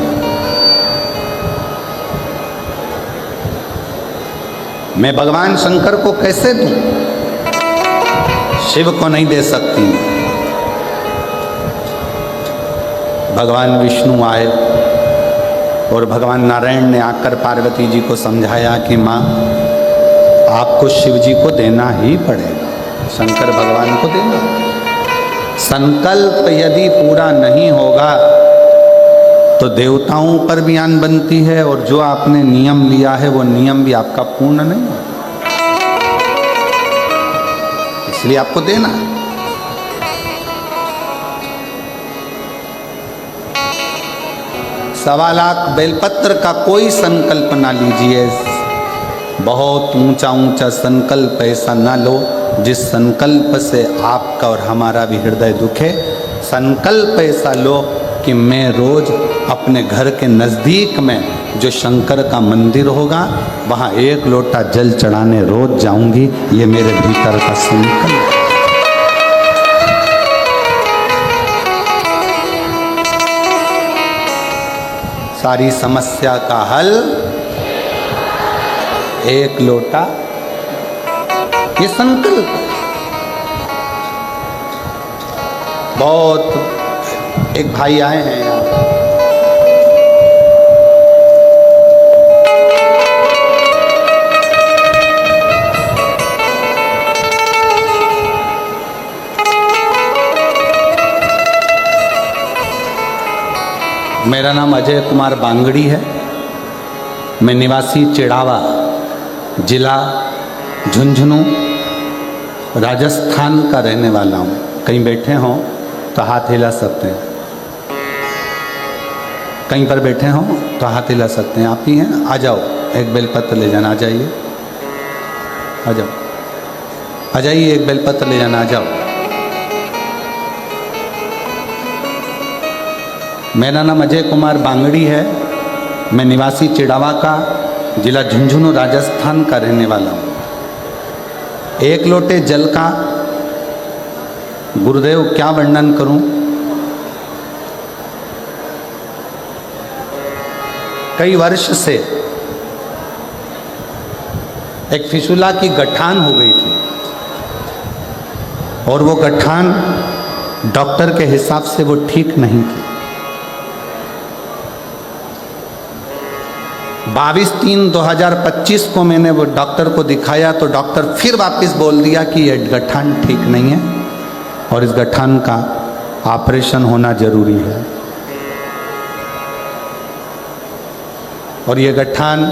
मैं भगवान शंकर को कैसे दूं, शिव को नहीं दे सकती। भगवान विष्णु आए और भगवान नारायण ने आकर पार्वती जी को समझाया कि माँ आपको शिव जी को देना ही पड़ेगा, शंकर भगवान को देना। संकल्प यदि पूरा नहीं होगा तो देवताओं पर भी आन बनती है और जो आपने नियम लिया है वो नियम भी आपका पूर्ण नहीं होगा, इसलिए आपको देना। 1.25 लाख बेलपत्र का कोई संकल्प ना लीजिए। बहुत ऊंचा ऊंचा संकल्प ऐसा ना लो जिस संकल्प से आपका और हमारा भी हृदय दुखे। संकल्प ऐसा लो कि मैं रोज अपने घर के नज़दीक में जो शंकर का मंदिर होगा वहाँ 1 लोटा जल चढ़ाने रोज जाऊंगी। ये मेरे भीतर का संकल्प। सारी समस्या का हल 1 लोटा, ये संकल्प। बहुत एक भाई आए हैं यहाँ, मेरा नाम अजय कुमार बांगड़ी है। मैं निवासी चिड़ावा, जिला झुंझुनू, राजस्थान का रहने वाला हूँ। कहीं बैठे हों तो हाथ हिला सकते हैं, कहीं पर बैठे हों तो हाथ हिला सकते हैं। आप ही हैं, आ जाओ, एक बेलपत्र ले जाना। आ जाइए, आ जाओ, आ जाइए, एक बेलपत्र ले जाना। आ जाओ। मेरा नाम अजय कुमार बांगड़ी है। मैं निवासी चिड़ावा का, जिला झुंझुनू, राजस्थान का रहने वाला हूँ। 1 लोटे जल का गुरुदेव क्या वर्णन करूं। कई वर्ष से एक फिसुला की गठान हो गई थी और वो गठान डॉक्टर के हिसाब से वो ठीक नहीं थी। 22/3/2025 को मैंने वो डॉक्टर को दिखाया तो डॉक्टर फिर वापस बोल दिया कि ये गठान ठीक नहीं है और इस गठान का ऑपरेशन होना जरूरी है। और ये गठान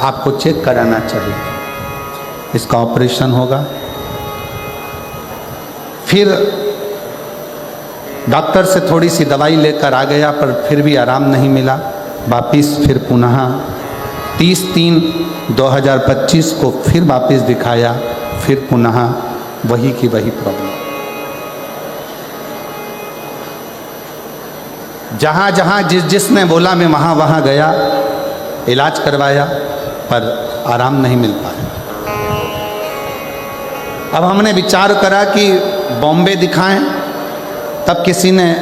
आपको चेक कराना चाहिए, इसका ऑपरेशन होगा। फिर डॉक्टर से थोड़ी सी दवाई लेकर आ गया, पर फिर भी आराम नहीं मिला। वापिस फिर पुनः 30/3/2025 को फिर वापस दिखाया, फिर पुनः वही की वही प्रॉब्लम। जहाँ जहाँ जिसने बोला मैं वहाँ वहाँ गया, इलाज करवाया, पर आराम नहीं मिल पाया। अब हमने विचार करा कि बॉम्बे दिखाएं। तब किसी ने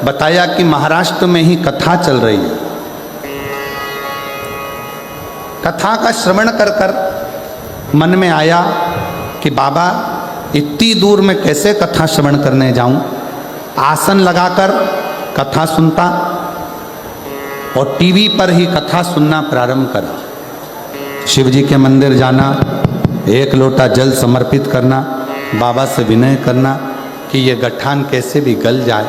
बताया कि महाराष्ट्र में ही कथा चल रही है। कथा का श्रवण कर कर मन में आया कि बाबा इतनी दूर में कैसे कथा श्रवण करने जाऊं। आसन लगाकर कथा सुनता और टीवी पर ही कथा सुनना प्रारंभ करा। शिव जी के मंदिर जाना, एक लोटा जल समर्पित करना, बाबा से विनय करना कि ये गठान कैसे भी गल जाए।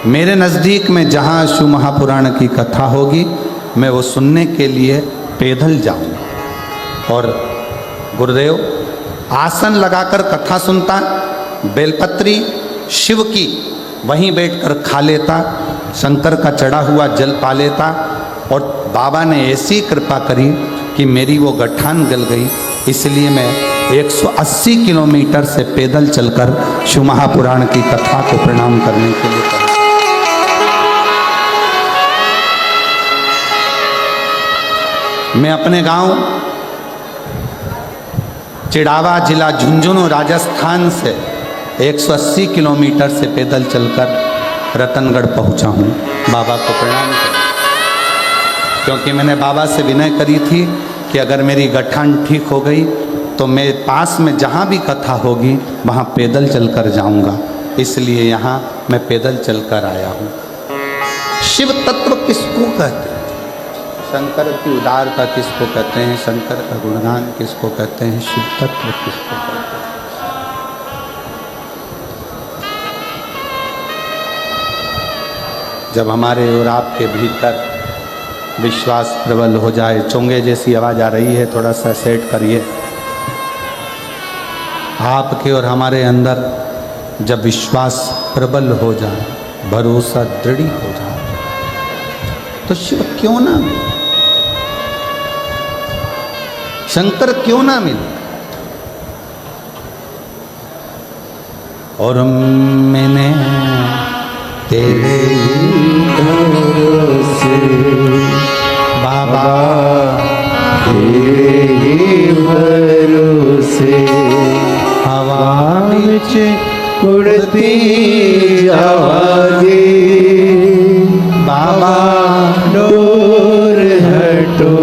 मेरे नज़दीक में जहाँ शिव महापुराण की कथा होगी मैं वो सुनने के लिए पैदल जाऊँगा। और गुरुदेव आसन लगाकर कथा सुनता, बेलपत्री शिव की वहीं बैठकर खा लेता, शंकर का चढ़ा हुआ जल पा लेता। और बाबा ने ऐसी कृपा करी कि मेरी वो गठान गल गई। इसलिए मैं 180 किलोमीटर से पैदल चलकर शिव महापुराण की कथा को प्रणाम करने के लिए पहुंचा। मैं अपने गांव चिड़ावा जिला झुंझुनू राजस्थान से 180 किलोमीटर से पैदल चलकर रतनगढ़ पहुंचा हूं बाबा को प्रणाम करने। क्योंकि मैंने बाबा से विनय करी थी कि अगर मेरी गठान ठीक हो गई तो मैं पास में जहाँ भी कथा होगी वहाँ पैदल चलकर जाऊँगा। इसलिए यहाँ मैं पैदल चलकर आया हूँ। शिव तत्व किसको कहते हैं? शंकर की उदारता किसको कहते हैं? शंकर का गुणगान किसको कहते हैं? शिव तत्व किसको कहते हैं? जब हमारे और आपके भीतर विश्वास प्रबल हो जाए, चोंगे जैसी आवाज़ आ रही है, थोड़ा सा सेट करिए। आपके और हमारे अंदर जब विश्वास प्रबल हो जाए, भरोसा दृढ़ हो जाए, तो शिव क्यों ना मिले, शंकर क्यों ना मिले। और मैंने तेरे भरोसे बाबा, तेरे ही भरोसे हवा विच उड़ती जावागी। बाबा डोर हटो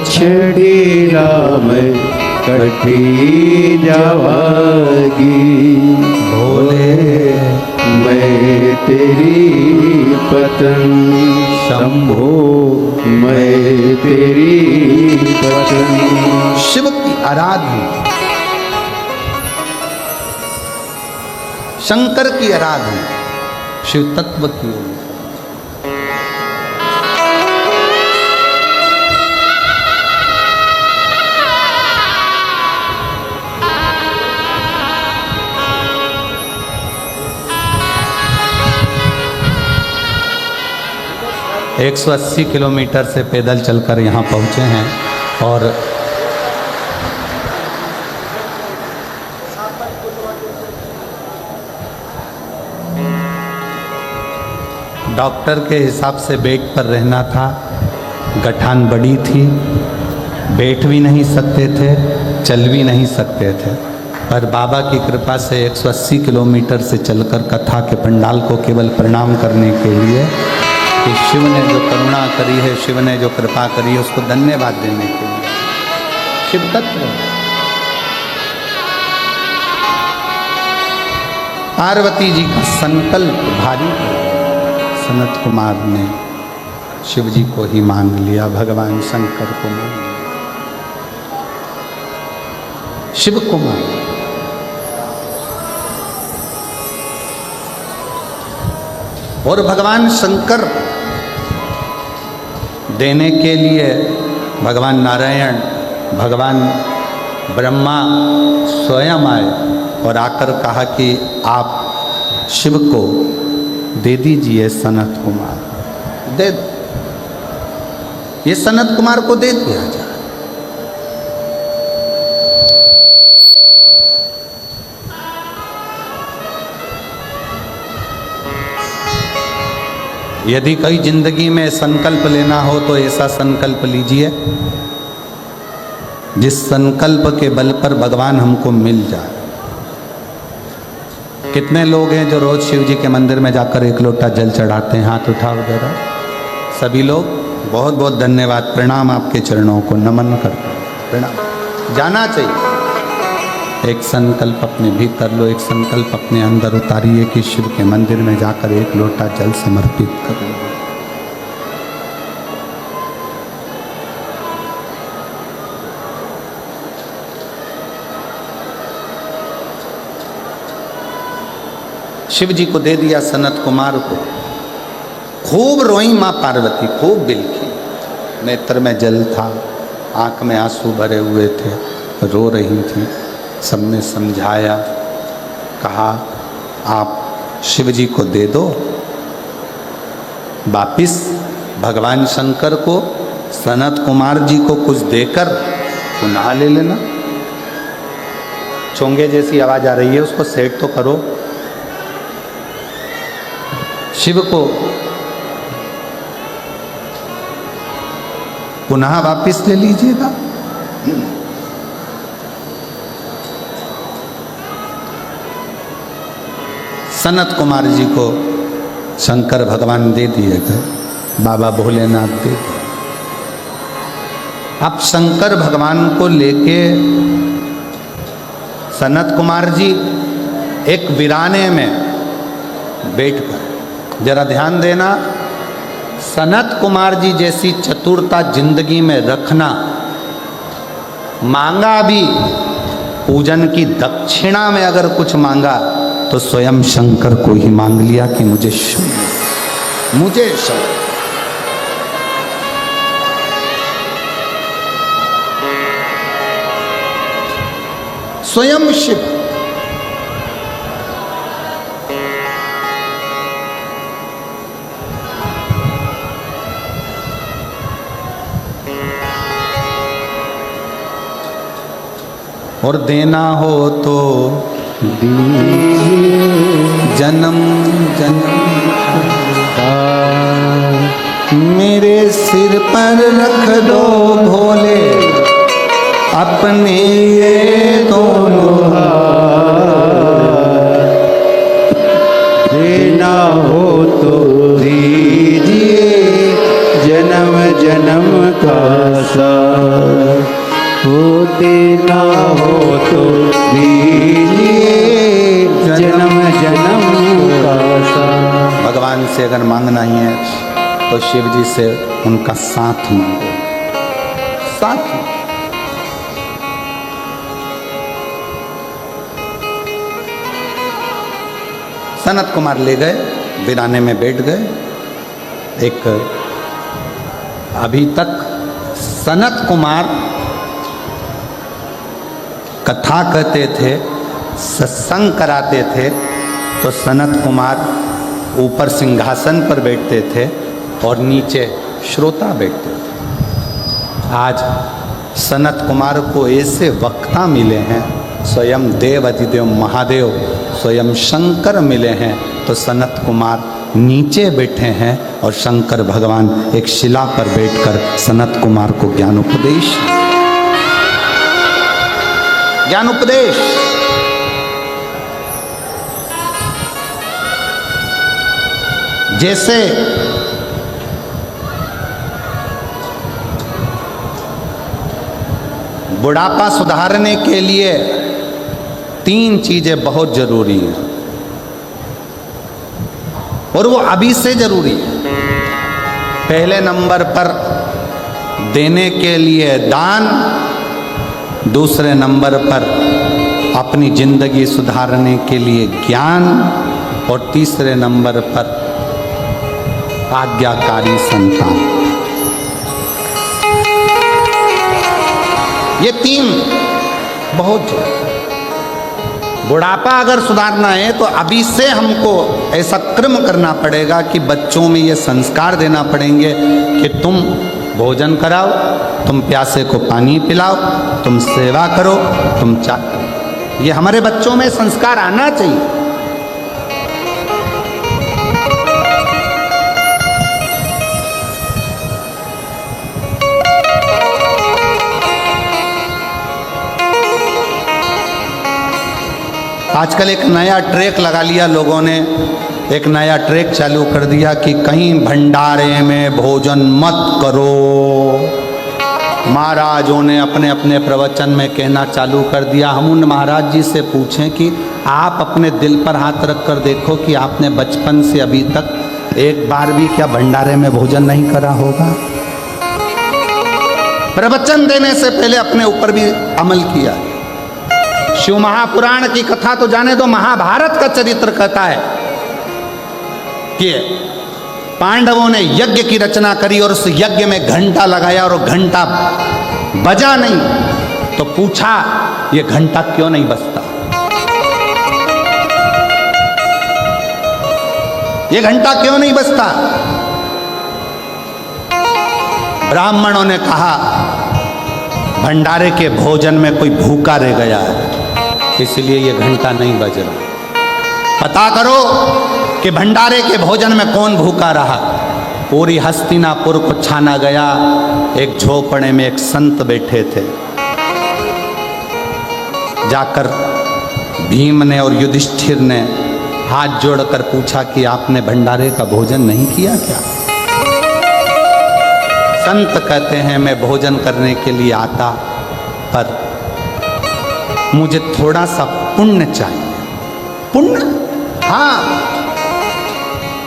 छड़ी राम कटी जावागी। भोले मैं तेरी पतन शंभो, मैं तेरी पतन। शिव की आराधना, शंकर की आराधना, शिव तत्व की ओर। 180 किलोमीटर से पैदल चलकर यहाँ पहुँचे हैं। और डॉक्टर के हिसाब से बेड पर रहना था। गठान बड़ी थी, बैठ भी नहीं सकते थे, चल भी नहीं सकते थे। पर बाबा की कृपा से 180 किलोमीटर से चलकर कथा के पंडाल को केवल प्रणाम करने के लिए कि शिव ने जो करुणा करी है, शिव ने जो कृपा करी है, उसको धन्यवाद देने के लिए। शिव तत्व पार्वती जी का संकल्प भारी है। सनत कुमार ने शिव जी को ही मान लिया, भगवान शंकर को मान लिया, शिव को मान लिया। और भगवान शंकर देने के लिए भगवान नारायण, भगवान ब्रह्मा स्वयं आए और आकर कहा कि आप शिव को दे दीजिए सनत कुमार, दे दो, ये सनत कुमार को दे दिया जाए। यदि कहीं जिंदगी में संकल्प लेना हो तो ऐसा संकल्प लीजिए जिस संकल्प के बल पर भगवान हमको मिल जाए। कितने लोग हैं जो रोज शिव जी के मंदिर में जाकर एक लोटा जल चढ़ाते हैं? हाथ उठाओ जरा। सभी लोग बहुत बहुत धन्यवाद, प्रणाम, आपके चरणों को नमन करते हैं, प्रणाम। जाना चाहिए। एक संकल्प अपने भीतर लो, एक संकल्प अपने अंदर उतारिए कि शिव के मंदिर में जाकर एक लोटा जल समर्पित कर लो। शिव जी को दे दिया सनत कुमार को। खूब रोई माँ पार्वती, खूब बिलखी, नेत्र में जल था, आंख में आंसू भरे हुए थे, रो रही थी। सबने समझाया, कहा आप शिव जी को दे दो, वापिस भगवान शंकर को सनत कुमार जी को कुछ देकर पुनः ले लेना। चोंगे जैसी आवाज आ रही है, उसको सेट तो करो। शिव को पुनः वापिस ले लीजिएगा। सनत कुमार जी को शंकर भगवान दे दिएगा, बाबा भोलेनाथ दे दिए। अब शंकर भगवान को लेके सनत कुमार जी एक वीराने में बैठकर, जरा ध्यान देना, सनत कुमार जी जैसी चतुरता जिंदगी में रखना। मांगा भी, पूजन की दक्षिणा में अगर कुछ मांगा तो स्वयं शंकर को ही मांग लिया कि मुझे शून्य, मुझे शून्य। स्वयं शिव। और देना हो तो दीजिए जन्म जन्म का, मेरे सिर पर रख दो भोले अपने ये दोनों हाथ। देना हो तो दीजिए जन्म जन्म का साथ, हो देना हो तो दीजिए जन्म जन्म का साथ। भगवान से अगर मांगना ही है तो शिव जी से उनका साथ मांगो, साथ। सनत कुमार ले गए, वीराने में बैठ गए। एक अभी तक सनत कुमार कथा कहते थे, सत्संग कराते थे, तो सनत कुमार ऊपर सिंहासन पर बैठते थे और नीचे श्रोता बैठते थे। आज सनत कुमार को ऐसे वक्ता मिले हैं, स्वयं देव अधिदेव महादेव स्वयं शंकर मिले हैं, तो सनत कुमार नीचे बैठे हैं और शंकर भगवान एक शिला पर बैठकर सनत कुमार को ज्ञान उपदेश जैसे बुढ़ापा सुधारने के लिए 3 चीजें बहुत जरूरी हैं और वो अभी से जरूरी है। पहले नंबर पर देने के लिए दान, दूसरे नंबर पर अपनी जिंदगी सुधारने के लिए ज्ञान, और तीसरे नंबर पर आज्ञाकारी संतान। ये 3 बहुत जरूरी। बुढ़ापा अगर सुधारना है तो अभी से हमको ऐसा क्रम करना पड़ेगा कि बच्चों में ये संस्कार देना पड़ेंगे कि तुम भोजन कराओ, तुम प्यासे को पानी पिलाओ, तुम सेवा करो, तुम ये हमारे बच्चों में संस्कार आना चाहिए। आजकल एक नया ट्रैक लगा लिया लोगों ने, एक नया ट्रैक चालू कर दिया कि कहीं भंडारे में भोजन मत करो। महाराजों ने अपने अपने प्रवचन में कहना चालू कर दिया। हम उन महाराज जी से पूछें कि आप अपने दिल पर हाथ रख कर देखो कि आपने बचपन से अभी तक एक बार भी क्या भंडारे में भोजन नहीं करा होगा? प्रवचन देने से पहले अपने ऊपर भी अमल किया। शिव महापुराण की कथा तो जाने दो, महाभारत का चरित्र कहता है कि पांडवों ने यज्ञ की रचना करी और उस यज्ञ में घंटा लगाया और घंटा बजा नहीं, तो पूछा ये घंटा क्यों नहीं बजता? ये घंटा क्यों नहीं बजता? ब्राह्मणों ने कहा भंडारे के भोजन में कोई भूखा रह गया है, इसलिए ये घंटा नहीं बज रहा। पता करो कि भंडारे के भोजन में कौन भूखा रहा। पूरी हस्तिनापुर को छाना गया। एक झोपड़े में एक संत बैठे थे। जाकर भीम ने और युधिष्ठिर ने हाथ जोड़कर पूछा कि आपने भंडारे का भोजन नहीं किया क्या? संत कहते हैं मैं भोजन करने के लिए आता, पर मुझे थोड़ा सा पुण्य चाहिए। पुण्य? हाँ,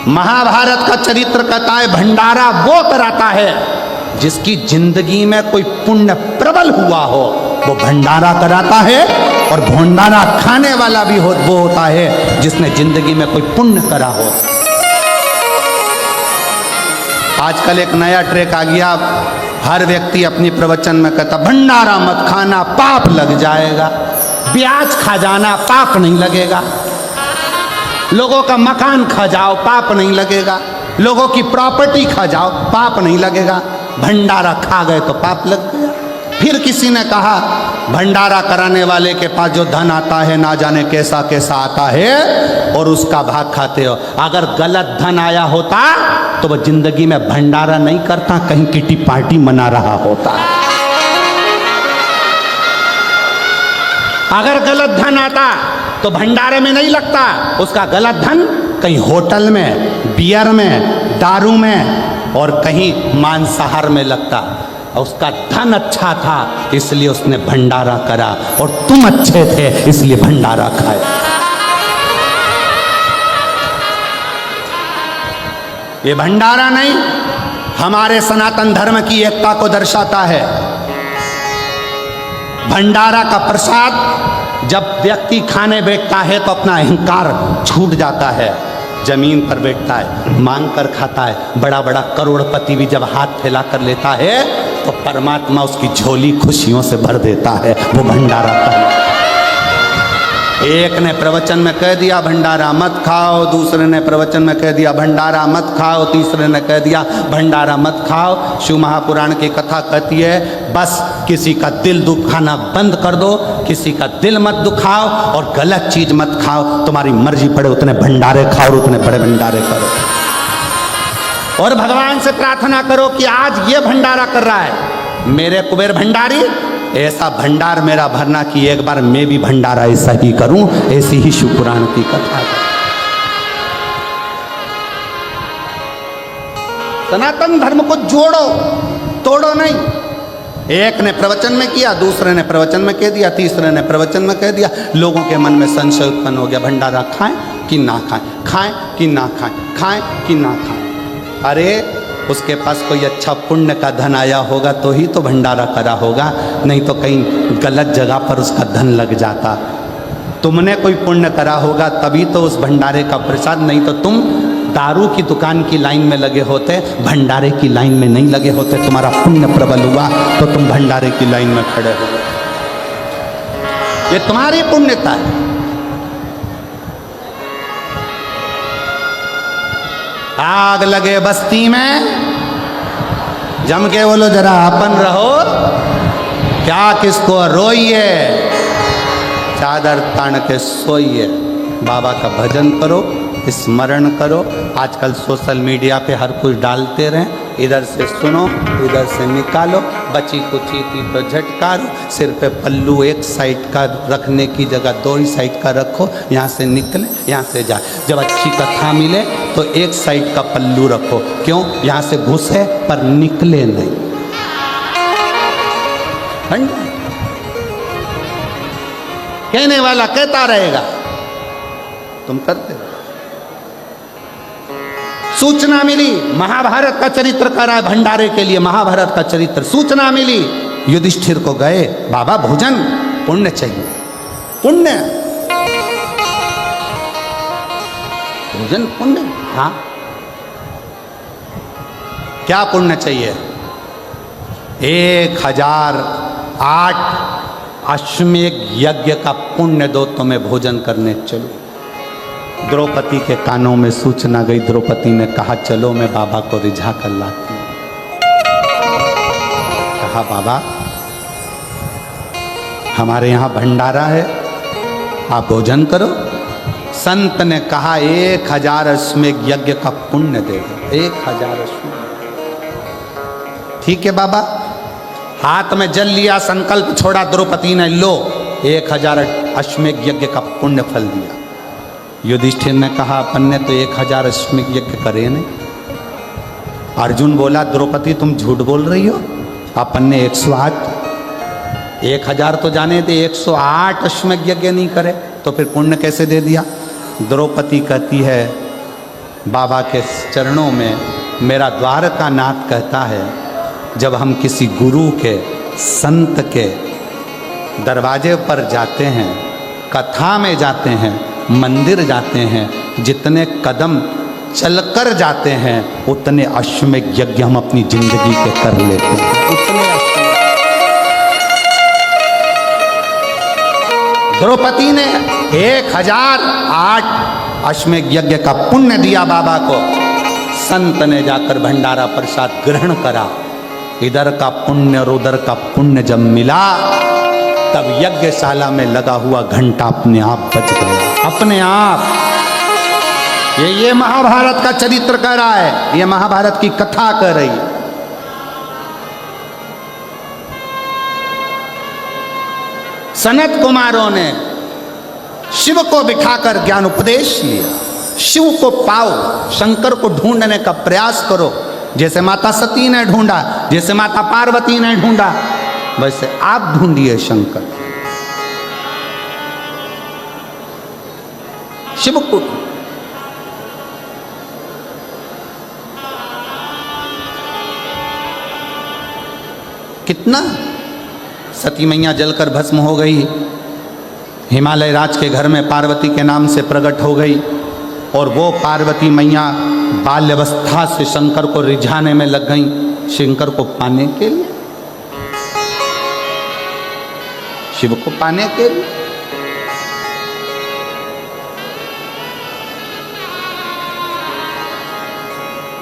महाभारत का चरित्र कहता है भंडारा वो कराता है जिसकी जिंदगी में कोई पुण्य प्रबल हुआ हो, वो भंडारा कराता है। और भंडारा खाने वाला भी वो होता है जिसने जिंदगी में कोई पुण्य करा हो। आजकल एक नया ट्रेक आ गया, हर व्यक्ति अपनी प्रवचन में कहता भंडारा मत खाना, पाप लग जाएगा। ब्याज खा जाना, पाप नहीं लगेगा। लोगों का मकान खा जाओ, पाप नहीं लगेगा। लोगों की प्रॉपर्टी खा जाओ, पाप नहीं लगेगा। भंडारा खा गए तो पाप लग गया। फिर किसी ने कहा भंडारा कराने वाले के पास जो धन आता है ना जाने कैसा कैसा आता है और उसका भाग खाते हो। अगर गलत धन आया होता तो वह जिंदगी में भंडारा नहीं करता, कहीं किटी पार्टी मना रहा होता। अगर गलत धन आता तो भंडारे में नहीं लगता, उसका गलत धन कहीं होटल में, बियर में, दारू में और कहीं मांसाहार में लगता। उसका धन अच्छा था इसलिए उसने भंडारा करा, और तुम अच्छे थे इसलिए भंडारा खाए। ये भंडारा नहीं, हमारे सनातन धर्म की एकता को दर्शाता है। भंडारा का प्रसाद जब व्यक्ति खाने बैठता है तो अपना अहंकार छूट जाता है, जमीन पर बैठता है, मांग कर खाता है। बड़ा बड़ा करोड़पति भी जब हाथ फैला कर लेता है तो परमात्मा उसकी झोली खुशियों से भर देता है। वो भंडारा का एक ने प्रवचन में कह दिया भंडारा मत खाओ, दूसरे ने प्रवचन में कह दिया भंडारा मत खाओ, तीसरे ने कह दिया भंडारा मत खाओ। शिव महापुराण की कथा कहती है बस किसी का दिल दुखाना बंद कर दो, किसी का दिल मत दुखाओ और गलत चीज मत खाओ। तुम्हारी मर्जी पड़े उतने भंडारे खाओ और उतने बड़े भंडारे करो। और भगवान से प्रार्थना करो कि आज ये भंडारा कर रहा है मेरे कुबेर भंडारी, ऐसा भंडार मेरा भरना कि एक बार मैं भी भंडारा ऐसा ही करूं। ऐसी ही शिव पुराण की कथा है। सनातन धर्म को जोड़ो, तोड़ो नहीं। एक ने प्रवचन में किया, दूसरे ने प्रवचन में कह दिया, तीसरे ने प्रवचन में कह दिया। लोगों के मन में संशय उत्पन्न हो गया, भंडारा खाएं कि ना खाएं, खाएं कि ना खाएं, खाएं कि ना खाएं। अरे उसके पास कोई अच्छा पुण्य का धन आया होगा तो ही तो भंडारा करा होगा, नहीं तो कहीं गलत जगह पर उसका धन लग जाता। तुमने कोई पुण्य करा होगा तभी तो उस भंडारे का प्रसाद, नहीं तो तुम दारू की दुकान की लाइन में लगे होते, भंडारे की लाइन में नहीं लगे होते। तुम्हारा पुण्य प्रबल हुआ तो तुम भंडारे की लाइन में खड़े हो। ये तुम्हारी पुण्यता है। आग लगे बस्ती में, जम के बोलो जरा अपन रहो, क्या किसको रोइए, चादर तान के सोइए। बाबा का भजन करो, स्मरण करो। आजकल सोशल मीडिया पे हर कुछ डालते रहें, इधर से सुनो इधर से निकालो, बची कुची थी तो झटकारो, सिर पे पल्लू एक साइड का रखने की जगह दो ही साइड का रखो, यहाँ से निकले यहाँ से जाए। जब अच्छी कथा मिले तो एक साइड का पल्लू रखो, क्यों? यहाँ से घुसे पर निकले नहीं। कहने वाला कहता रहेगा, तुम करते रहो। सूचना मिली, महाभारत का चरित्र कर रहा है भंडारे के लिए, महाभारत का चरित्र। सूचना मिली, युधिष्ठिर को गए, बाबा भोजन, पुण्य चाहिए, पुण्य, भोजन पुण्य। हाँ, क्या पुण्य चाहिए? 1008 अश्वमेध यज्ञ का पुण्य दो तो मैं भोजन करने चलूं। द्रौपदी के कानों में सूचना गई, द्रौपदी ने कहा चलो मैं बाबा को रिझा कर लाती हूं। कहा बाबा हमारे यहाँ भंडारा है, आप भोजन करो। संत ने कहा 1000 अश्वमेध यज्ञ का पुण्य दे दो, 1000 अश्वमेध। ठीक है बाबा, हाथ में जल लिया, संकल्प छोड़ा, द्रौपदी ने लो 1000 अश्वमेध यज्ञ का पुण्य फल दिया। युधिष्ठिर ने कहा अपन ने तो 1000 अश्वमेध यज्ञ करे नहीं। अर्जुन बोला द्रौपदी तुम झूठ बोल रही हो, अपन ने 108, 1000 तो जाने थे, 108 अश्वमेध यज्ञ नहीं करे तो फिर पुण्य कैसे दे दिया? द्रौपदी कहती है बाबा के चरणों में मेरा द्वारका नाथ कहता है, जब हम किसी गुरु के, संत के दरवाजे पर जाते हैं, कथा में जाते हैं, मंदिर जाते हैं, जितने कदम चलकर जाते हैं उतने अश्वमेध यज्ञ हम अपनी जिंदगी के कर लेते हैं, उतने द्रौपदी ने 1008 अश्वमेध यज्ञ का पुण्य दिया बाबा को। संत ने जाकर भंडारा प्रसाद ग्रहण करा। इधर का पुण्य और उधर का पुण्य जब मिला तब यज्ञशाला में लगा हुआ घंटा अपने आप बज गया, अपने आप। ये महाभारत का चरित्र कह रहा है, ये महाभारत की कथा कह रही है। सनत कुमारों ने शिव को बिठाकर ज्ञान उपदेश लिया। शिव को पाओ, शंकर को ढूंढने का प्रयास करो, जैसे माता सती ने ढूंढा, जैसे माता पार्वती ने ढूंढा, वैसे आप ढूंढिए शंकर, शिव को। कितना सती मैया जलकर भस्म हो गई, हिमालय राज के घर में पार्वती के नाम से प्रकट हो गई, और वो पार्वती मैया बाल्यावस्था से शंकर को रिझाने में लग गई, शंकर को पाने के लिए, शिव को पाने के लिए।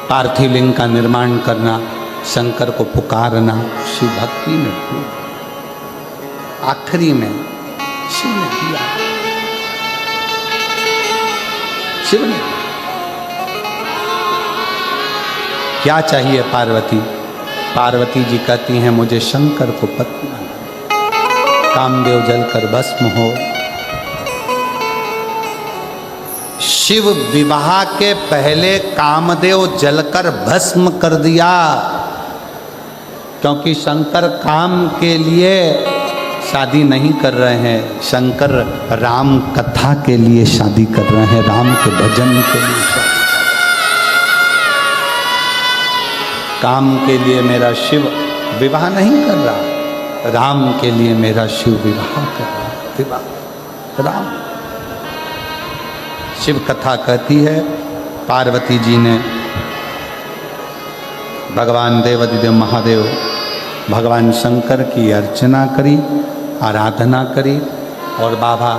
पार्थिव लिंग का निर्माण करना, शंकर को पुकारना, शिव भक्ति में आखिरी में शिव ने दिया, शिव ने। क्या चाहिए पार्वती? पार्वती जी कहती हैं मुझे शंकर को पति बनाना। कामदेव जलकर भस्म हो। शिव विवाह के पहले कामदेव जलकर भस्म कर दिया, क्योंकि शंकर काम के लिए शादी नहीं कर रहे हैं, शंकर राम कथा के लिए शादी कर रहे हैं, राम के भजन के लिए शादी। काम के लिए मेरा शिव विवाह नहीं कर रहा, राम के लिए मेरा शिव विवाह कर रहा, विवाह राम। शिव कथा कहती है पार्वती जी ने भगवान देवाधिदेव महादेव भगवान शंकर की अर्चना करी, आराधना करी, और बाबा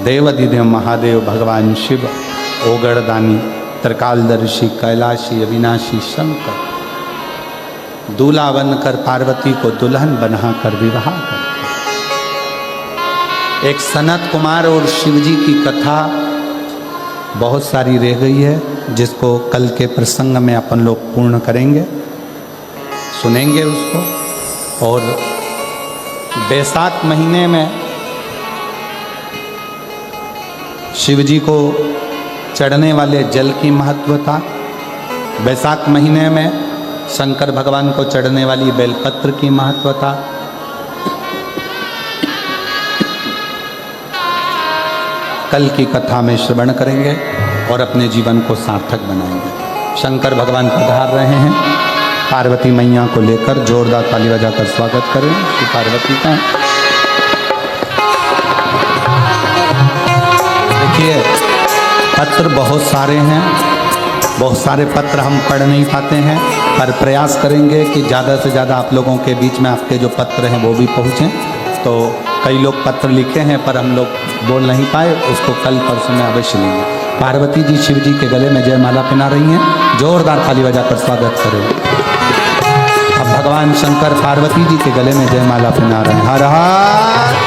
देवाधिदेव महादेव भगवान शिव ओगड़दानी त्रिकालदर्शी कैलाशी अविनाशी शंकर दूल्हा बनकर पार्वती को दुल्हन बनाकर विवाह करते। एक सनत कुमार और शिवजी की कथा बहुत सारी रह गई है, जिसको कल के प्रसंग में अपन लोग पूर्ण करेंगे, सुनेंगे उसको। और बैसाख महीने में शिवजी को चढ़ने वाले जल की महत्वता, बैसाख महीने में शंकर भगवान को चढ़ने वाली बेलपत्र की महत्वता, कल की कथा में श्रवण करेंगे और अपने जीवन को सार्थक बनाएंगे। शंकर भगवान पधार रहे हैं, पार्वती मैया को लेकर जोरदार ताली बजाकर स्वागत करें श्री पार्वती का। देखिए पत्र बहुत सारे हैं, बहुत सारे पत्र हम पढ़ नहीं पाते हैं, पर प्रयास करेंगे कि ज़्यादा से ज़्यादा आप लोगों के बीच में आपके जो पत्र हैं वो भी पहुँचें। तो कई लोग पत्र लिखे हैं पर हम लोग बोल नहीं पाए, उसको कल परसों में अवश्य लेंगे। पार्वती जी शिव जी के गले में जयमाला पहना रही हैं, जोरदार ताली बजाकर स्वागत करें। अब भगवान शंकर पार्वती जी के गले में जयमाला पहना रहे हैं। हर हर